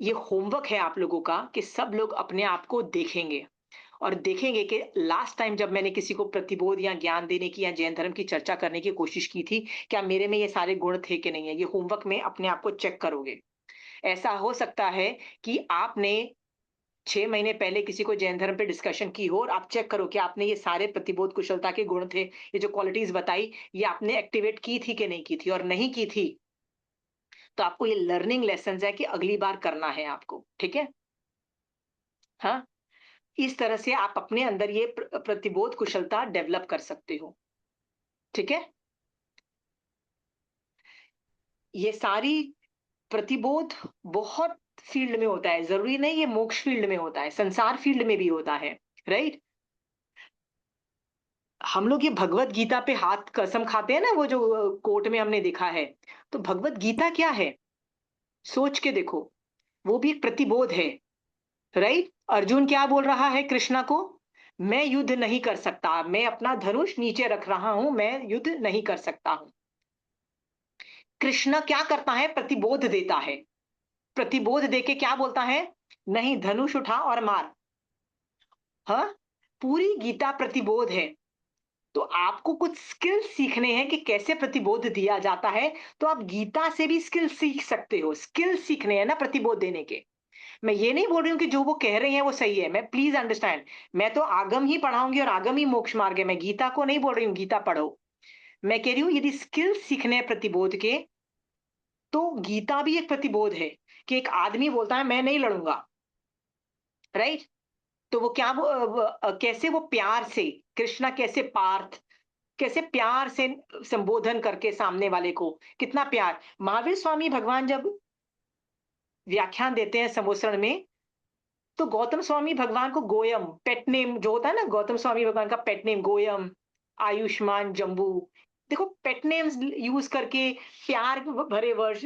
Speaker 1: ये होमवर्क है आप लोगों का कि सब लोग अपने आप को देखेंगे और देखेंगे कि लास्ट टाइम जब मैंने किसी को प्रतिबोध या ज्ञान देने की या जैन धर्म की चर्चा करने की कोशिश की थी, क्या मेरे में ये सारे गुण थे कि नहीं है? ये होमवर्क में अपने आप को चेक करोगे। ऐसा हो सकता है कि आपने 6 महीने पहले किसी को जैन धर्म पे डिस्कशन की हो और आप चेक करो कि आपने ये सारे प्रतिबोध कुशलता के गुण थे, ये जो क्वालिटीज बताई, ये आपने एक्टिवेट की थी कि नहीं की थी, और नहीं की थी, तो आपको ये लर्निंग लेसन्स है कि अगली बार करना है आपको, ठीक है? हाँ, इस तरह से आप अपने अंदर ये प्रतिबोध कुशलता डेवलप कर सकते हो, ठीक है? ये सारी प्रतिबोध बहुत फील्ड में होता है, जरूरी नहीं ये मोक्ष फील्ड में होता है, संसार फील्ड में भी होता है, राइट? हम लोग ये भगवत गीता पे हाथ कसम खाते हैं ना, वो जो कोर्ट में हमने देखा है, तो भगवत गीता क्या है? सोच के देखो, वो भी एक प्रतिबोध है, राइट? अर्जुन क्या बोल रहा है कृष्णा को? मैं युद्ध नहीं कर सकता, मैं अपना धनुष नीचे रख रहा हूं, मैं युद्ध नहीं कर सकता हूं। कृष्ण क्या करता है? प्रतिबोध देता है। प्रतिबोध देके क्या बोलता है? नहीं, धनुष उठा और मार। हाँ, पूरी गीता प्रतिबोध है। तो आपको कुछ स्किल सीखने हैं कि कैसे प्रतिबोध दिया जाता है, तो आप गीता से भी स्किल सीख सकते हो। स्किल सीखने हैं ना प्रतिबोध देने के। मैं ये नहीं बोल रही हूँ कि जो वो कह रहे हैं वो सही है, मैं प्लीज अंडरस्टैंड, मैं तो आगम ही पढ़ाऊंगी और आगम ही मोक्ष मार्ग है, मैं गीता को नहीं बोल रही हूँ गीता पढ़ो। मैं कह रही हूँ यदि स्किल सीखने हैं प्रतिबोध के, तो गीता भी एक प्रतिबोध है कि एक आदमी बोलता है मैं नहीं लड़ूंगा, राइट? तो वो क्या कैसे वो प्यार से, कृष्णा कैसे पार्थ कैसे प्यार से संबोधन करके सामने वाले को, कितना प्यार। महावीर स्वामी भगवान जब व्याख्यान देते हैं समोसरण में, तो गौतम स्वामी भगवान को गोयम, पेट नेम जो होता है ना, गौतम स्वामी भगवान का पेट नेम गोयम, आयुष्मान, जम्बू, देखो पेट नेम्स यूज करके, प्यार भरे वर्ड,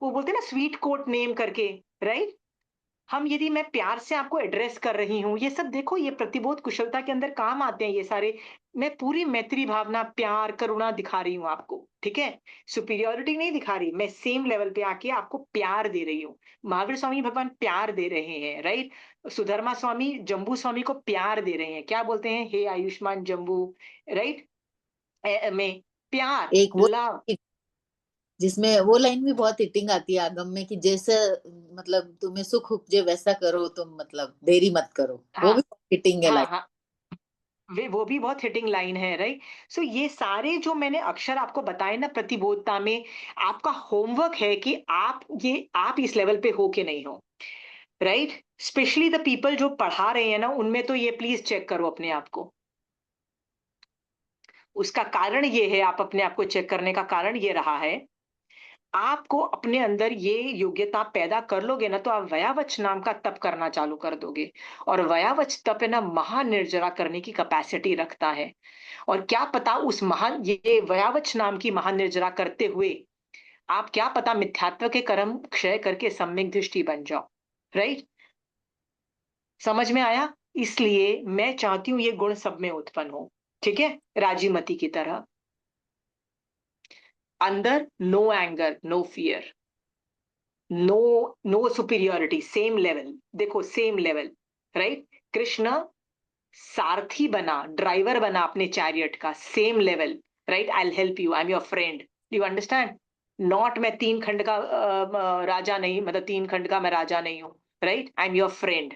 Speaker 1: वो बोलते हैं ना स्वीट कोट नेम करके, राइट? हम यदि मैं प्यार से आपको एड्रेस कर रही हूँ, ये सब देखो, ये प्रतिबोध कुशलता के अंदर काम आते हैं ये सारे। मैं पूरी मैत्री भावना, प्यार, करुणा दिखा रही हूँ आपको, ठीक है? सुपीरियॉरिटी नहीं दिखा रही, मैं सेम लेवल पे आके आपको प्यार दे रही हूँ। महावीर स्वामी भगवान प्यार दे रहे हैं, राइट? सुधर्मा स्वामी जम्बू स्वामी को प्यार दे रहे हैं, क्या बोलते हैं? हे आयुष्मान जम्बू, राइट? में प्यार,
Speaker 2: एक वो
Speaker 1: लव।
Speaker 2: जिसमें वो लाइन भी बहुत हिटिंग आती है आगम में कि जैसे मतलब तुम्हें सुख उपजे वैसा करो, तुम मतलब देरी मत करो, वो
Speaker 1: हाँ,
Speaker 2: भी हिटिंग है
Speaker 1: हाँ,
Speaker 2: लाइन।
Speaker 1: हाँ, वे वो भी बहुत हिटिंग लाइन है, राइट? सो ये सारे जो मैंने अक्षर आपको बताए ना प्रतिबोधता में, आपका होमवर्क है कि आप इस लेवल पे हो कि नहीं हो, राइट? स्पेशली द पीपल जो पढ़ा रहे हैं ना, उनमें तो ये प्लीज चेक करो अपने आप को। उसका कारण ये है, आप अपने आप को चेक करने का कारण ये रहा है, आपको अपने अंदर ये योग्यता पैदा कर लोगे ना, तो आप वयावच नाम का तप करना चालू कर दोगे। और वयावच तप है ना, महानिर्जरा करने की कैपेसिटी रखता है। और क्या पता उस महान ये वयावच नाम की महान निर्जरा करते हुए आप, क्या पता, मिथ्यात्व के कर्म क्षय करके सम्यक दृष्टि बन जाओ, राइट? समझ में आया? इसलिए मैं चाहती हूं ये गुण सब में उत्पन्न हो, ठीक है? राजीमती की तरह। अंदर no anger, no fear, no no superiority, same level. देखो सेम लेवल, राइट? कृष्ण सारथी बना, ड्राइवर बना अपने चैरियट का, same level, right? I will help you, I am your friend. Do you understand? Not मैं तीन खंड का राजा नहीं, मतलब तीन खंड का मैं राजा नहीं हूं, right? I am your friend,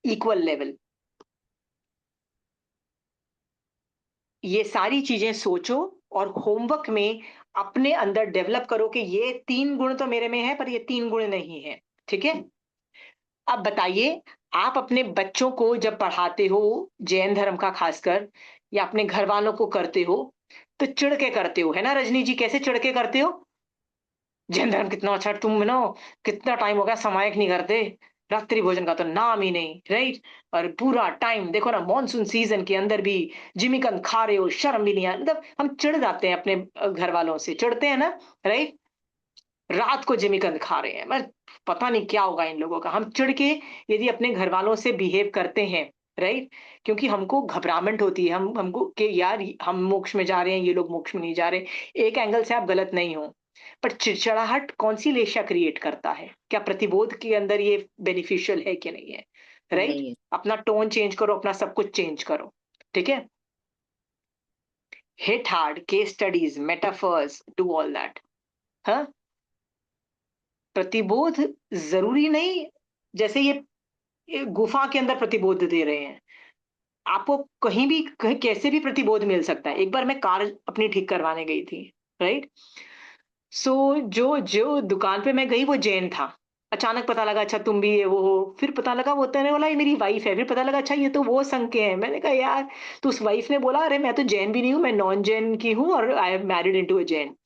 Speaker 1: equal level. ये सारी चीजें सोचो और होमवर्क में अपने अंदर डेवलप करो कि ये तीन गुण तो मेरे में है, पर ये तीन गुण नहीं है, ठीक है? अब बताइए, आप अपने बच्चों को जब पढ़ाते हो, जैन धर्म का खासकर, या अपने घर वालों को करते हो, तो चिढ़ के करते हो, है ना रजनी जी? कैसे चिढ़ के करते हो? जैन धर्म कितना अच्छा, तुम ना कितना टाइम हो गया समायक नहीं करते, रात्रि भोजन का तो नाम ही नहीं, राइट? और पूरा टाइम देखो ना, मॉनसून सीजन के अंदर भी जिमीकंद खा रहे हो, शर्म भी नहीं आ, मतलब हम चिढ़ जाते हैं अपने घर वालों से, चिढ़ते हैं ना, राइट? रात को जिमीकंद खा रहे हैं, मैं पता नहीं क्या होगा इन लोगों का। हम चिढ़ के यदि अपने घर वालों से बिहेव करते हैं, राइट? क्योंकि हमको घबराहट होती है, हम हमको कि यार हम मोक्ष में जा रहे हैं, ये लोग मोक्ष में नहीं जा रहे। एक एंगल से आप गलत नहीं हो, पर चिड़चिड़ाहट कौन सी लेशा क्रिएट करता है? क्या प्रतिबोध के अंदर ये बेनिफिशियल है कि नहीं है, राइट?
Speaker 2: नहीं है।
Speaker 1: अपना टोन चेंज करो, अपना सब कुछ चेंज करो, ठीक है? Hit hard, case studies, metaphors, do all that. हाँ, प्रतिबोध जरूरी नहीं, जैसे ये गुफा के अंदर प्रतिबोध दे रहे हैं, आपको कहीं भी कहीं कैसे भी प्रतिबोध मिल सकता है। एक बार मैं कार अपनी ठीक करवाने गई थी, राइट? सो जो जो दुकान पे मैं गई वो जैन था। अचानक पता लगा अच्छा तुम भी ये वो हो, फिर पता लगा वो कहने वाला ये मेरी वाइफ है, फिर पता लगा अच्छा ये तो वो संघ के हैं। मैंने कहा यार, तो उस वाइफ ने बोला अरे मैं तो जैन भी नहीं हूँ, मैं नॉन जैन की हूँ और I am married into a Jain.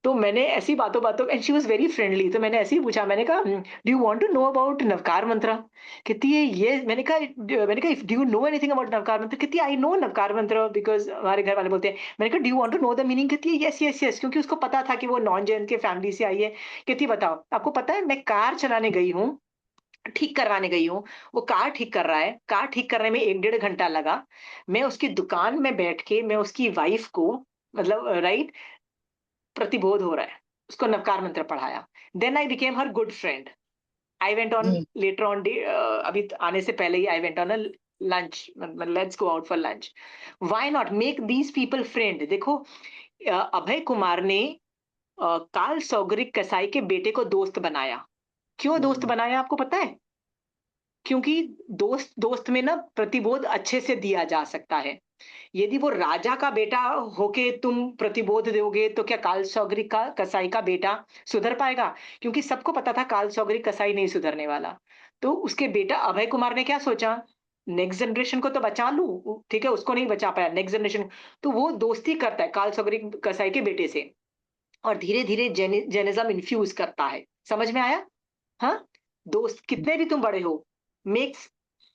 Speaker 1: तो मैंने ऐसी बातों-बातों, and she was very friendly, तो मैंने ऐसे ही पूछा, मैंने कहा do you want to know about Navkar Mantra? कहती है ये, मैंने कहा if do you know anything about Navkar Mantra? कहती है आई नो नवकार मंत्र बिकॉज़ हमारे घर वाले बोलते हैं। मैंने कहा do you want to know the meaning? कहती है यस, यस, यस, क्योंकि उसको पता था कि वो नॉन जैन के फैमिली से आई है। कहती है बताओ, आपको पता है मैं कार चलाने गई हूँ, ठीक करवाने गई हूँ, वो कार ठीक कर रहा है, कार ठीक करने में 1 डेढ़ घंटा लगा। मैं उसकी दुकान में बैठ के मैं उसकी वाइफ को, मतलब राइट, प्रतिबोध हो रहा है। उसको नवकार मंत्र पढ़ाया। Then I became her good friend. I went on
Speaker 2: hmm.
Speaker 1: Later on day, अभी आने से पहले ही I went on a lunch, let's go out for lunch. Why not make these people friend? देखो, अभय कुमार ने कार्ल सौगरिक कसाई के बेटे को दोस्त बनाया। क्यों दोस्त बनाया आपको पता है? क्योंकि दोस्त दोस्त में ना प्रतिबोध अच्छे से दिया जा सकता है। यदि वो राजा का बेटा होके तुम प्रतिबोध दोगे, तो क्या काल सौगरी का कसाई का बेटा सुधर पाएगा? क्योंकि सबको पता था काल सौगरी कसाई नहीं सुधरने वाला। तो उसके बेटा अभय कुमार ने क्या सोचा, नेक्स्ट जनरेशन को तो बचा लूं, ठीक है? उसको नहीं बचा पाया, नेक्स्ट जनरेशन। तो वो दोस्ती करता है काल सौगरी कसाई के बेटे से, और धीरे धीरे जेनिज्म इन्फ्यूज करता है। समझ में आया? हाँ, दोस्त कितने भी तुम बड़े हो, makes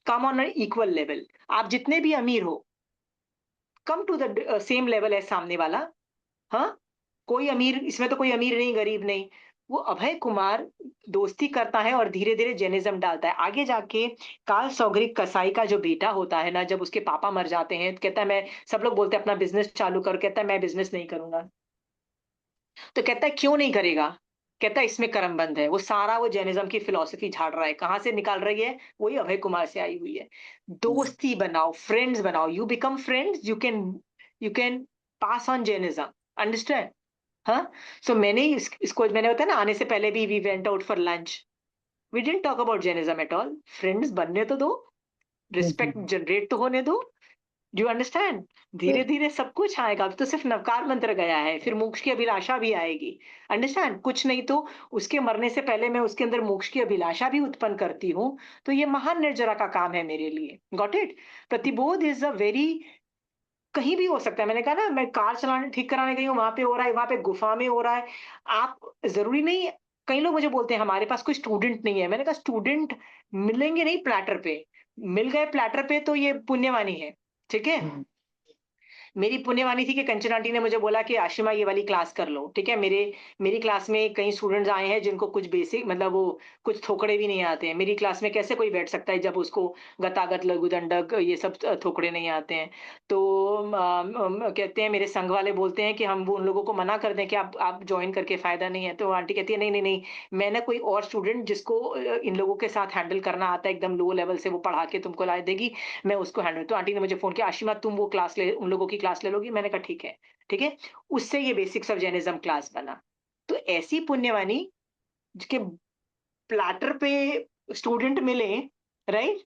Speaker 1: come on equal level. आप जितने भी अमीर हो, come to the same level है सामने वाला। हाँ, कोई अमीर इसमें तो कोई अमीर नहीं, गरीब नहीं। वो अभय कुमार दोस्ती करता है और धीरे धीरे जैनिज्म डालता है। आगे जाके कार्ल सौगरिक कसाई का जो बेटा होता है ना, जब उसके पापा मर जाते हैं तो कहता है मैं, सब लोग बोलते हैं अपना बिजनेस चालू करो, कहता है मैं बिजनेस नहीं करूंगा। तो कहता है क्यों नहीं करेगा? कहता है इसमें कर्म बंध है। वो सारा वो जैनिज्म की फिलॉसफी झाड़ रहा है। कहाँ से निकाल रही है? वही अभय कुमार से आई हुई है। दोस्ती बनाओ, फ्रेंड्स बनाओ, you become friends, you can pass on Jainism. Understand? हाँ। सो मैंने इसको मैंने बताया ना, आने से पहले भी we went out for lunch, we didn't talk about Jainism at all. Friends बनने तो दो, रिस्पेक्ट जनरेट तो होने दो। Do you understand? धीरे धीरे सब कुछ आएगा। अब तो सिर्फ नवकार मंत्र गया है, फिर मोक्ष की अभिलाषा भी आएगी। अंडरस्टैंड? कुछ नहीं तो उसके मरने से पहले मैं उसके अंदर मोक्ष की अभिलाषा भी उत्पन्न करती हूँ। तो ये महान निर्जरा का काम है मेरे लिए। Got it? प्रतिबोध इज अ वेरी, कहीं भी हो सकता है। मैंने कहा ना, मैं कार चलाने ठीक कराने गई हूँ, वहां पे हो रहा है, वहां पे गुफा में हो रहा है। आप जरूरी नहीं। कई लोग मुझे बोलते हैं हमारे पास कोई स्टूडेंट नहीं है। मैंने कहा स्टूडेंट मिलेंगे नहीं प्लेटर पे। मिल गए प्लेटर पे तो ये पुण्यवानी है। ठीक है? मेरी पुण्यवानी थी कि कंचन आंटी ने मुझे बोला कि आशिमा ये वाली क्लास कर लो। ठीक है? मेरी क्लास में कई स्टूडेंट्स आए हैं जिनको कुछ बेसिक, मतलब वो कुछ थोकड़े भी नहीं आते हैं। मेरी क्लास में कैसे कोई बैठ सकता है जब उसको गतागत, लघु दंडक, ये सब थोकड़े नहीं आते हैं। तो कहते हैं, मेरे संघ वाले बोलते हैं कि हम वो उन लोगों को मना कर दें कि आप ज्वाइन करके फायदा नहीं है। तो आंटी कहती है नहीं नहीं नहीं, मैं ना कोई और स्टूडेंट जिसको इन लोगों के साथ हैंडल करना आता है एकदम लो लेवल से, वो पढ़ा के तुमको ला देगी, मैं उसको हैंडल। तो आंटी ने मुझे फोन किया, आशिमा तुम वो क्लास ले, उन लोगों की क्लास ले लोगी? मैंने कहा ठीक है। ठीक है? उससे ये बेसिक्स ऑफ जैनिज्म क्लास बना। तो ऐसी पुण्यवानी के प्लाटर पे स्टूडेंट मिले, राइट,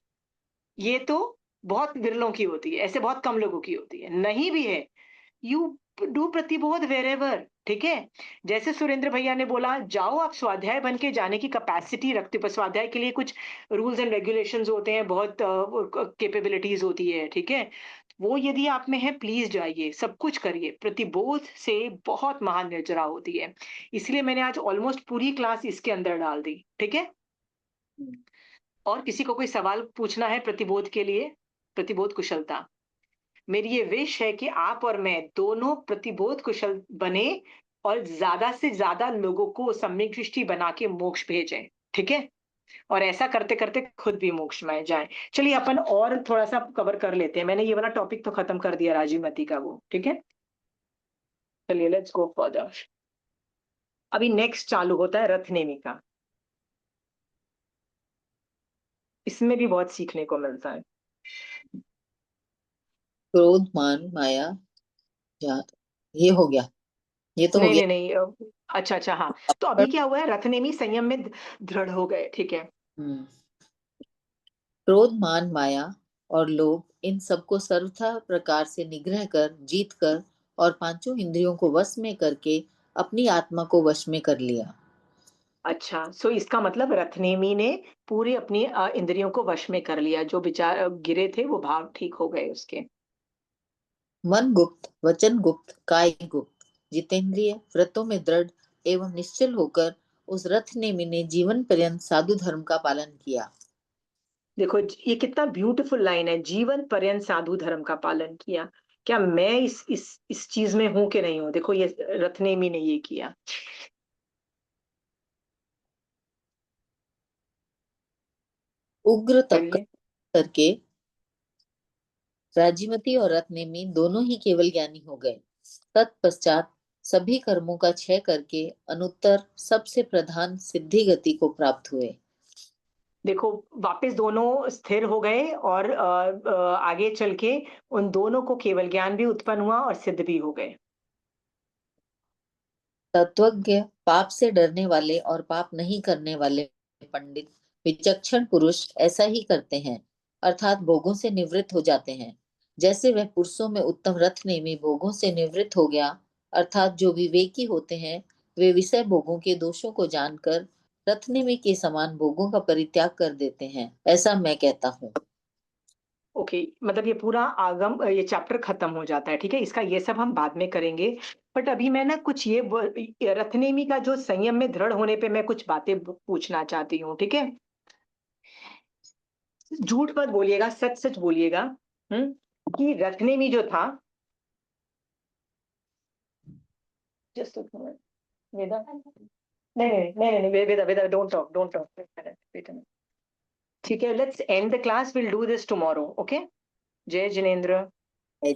Speaker 1: ये तो बहुत विरलों की होती है। ऐसे बहुत कम लोगों की होती है। नहीं भी है, यू डू प्रतिबोध वेरेवर। ठीक है? जैसे सुरेंद्र भैया ने बोला, जाओ आप स्वाध्याय बन के जाने की कैपेसिटी रखते हो। पर स्वाध्याय के लिए कुछ रूल्स एंड रेगुलेशंस होते हैं, बहुत कैपेबिलिटीज होती है। ठीक है? वो यदि आप में है, प्लीज जाइए, सब कुछ करिए। प्रतिबोध से बहुत महान निर्जरा होती है। इसलिए मैंने आज ऑलमोस्ट पूरी क्लास इसके अंदर डाल दी। ठीक है? और किसी को कोई सवाल पूछना है प्रतिबोध के लिए? प्रतिबोध कुशलता, मेरी ये विश है कि आप और मैं दोनों प्रतिबोध कुशल बने और ज्यादा से ज्यादा लोगों को सम्यक दृष्टि बना के मोक्ष भेजें। ठीक है? और ऐसा करते करते खुद भी मोक्ष में जाएं। चलिए अपन और थोड़ा सा कवर कर लेते हैं। मैंने ये वाला टॉपिक तो खत्म कर दिया राजीवमती का वो। ठीक है? चलिए लेट्स गो फर्दर। अभी नेक्स्ट चालू होता है रथ नेमी का। इसमें भी बहुत सीखने को मिलता है।
Speaker 2: क्रोध मान माया, जा ये हो गया, ये तो हो
Speaker 1: नहीं
Speaker 2: गया।
Speaker 1: नहीं नहीं, अच्छा अच्छा, हाँ। तो अभी क्या हुआ है, रथनेमी संयम में दृढ़ हो गए। ठीक है?
Speaker 2: हम्म। क्रोध मान माया और लोभ, इन सबको सर्वथा प्रकार से निग्रह कर, जीत कर और पांचों इंद्रियों को वश में करके अपनी आत्मा को वश में कर लिया।
Speaker 1: अच्छा, सो इसका मतलब रथनेमी ने पूरी अपनी इंद्रियों को वश में कर लिया। जो विचार गिरे थे वो भाव ठीक हो गए उसके।
Speaker 2: मन गुप्त, वचन गुप्त, काय गुप्त, जितेंद्रिय व्रतों में दृढ़ एवं निश्चल होकर उस रथ नेमी ने जीवन पर्यंत साधु धर्म का पालन किया।
Speaker 1: देखो ये कितना ब्यूटीफुल लाइन है, जीवन पर्यंत साधु धर्म का पालन किया। क्या मैं इस चीज में हूं कि नहीं हूं? देखो ये रथनेमी ने ये किया।
Speaker 2: उग्र तप
Speaker 1: पढ़िए।
Speaker 2: करके राजीमती और रत्नेमी दोनों ही केवल ज्ञानी हो गए। तत्पश्चात सभी कर्मों का क्षय करके अनुत्तर सबसे प्रधान सिद्धि गति को प्राप्त हुए।
Speaker 1: देखो वापस दोनों स्थिर हो गए और आगे चल के उन दोनों को केवल ज्ञान भी उत्पन्न हुआ और सिद्ध भी हो गए।
Speaker 2: तत्वज्ञ, पाप से डरने वाले और पाप नहीं करने वाले पंडित, विचक्षण पुरुष ऐसा ही करते हैं, अर्थात भोगों से निवृत्त हो जाते हैं। जैसे वह पुरुषों में उत्तम रथ नेमी भोगों से निवृत्त हो गया, अर्थात जो विवेकी होते हैं वे विषय भोगों के दोषों को जानकर रथ नेमी के समान भोगों का परित्याग कर देते हैं, ऐसा मैं कहता हूँ।
Speaker 1: ओके, मतलब ये पूरा आगम, ये चैप्टर खत्म हो जाता है। ठीक है? इसका ये सब हम बाद में करेंगे। बट अभी मैं ना कुछ ये रथनेमी का जो संयम में दृढ़ होने पे मैं कुछ बातें पूछना चाहती हूँ। ठीक है? झूठ मत बोलिएगा, सच सच बोलिएगा। कि रथनेमी जो था, जस्ट वेदा, नहीं, वेदा, don't talk. Wait a minute. ठीक है, let's end the class. We'll do this tomorrow. Okay? जय जिनेंद्र.
Speaker 2: जय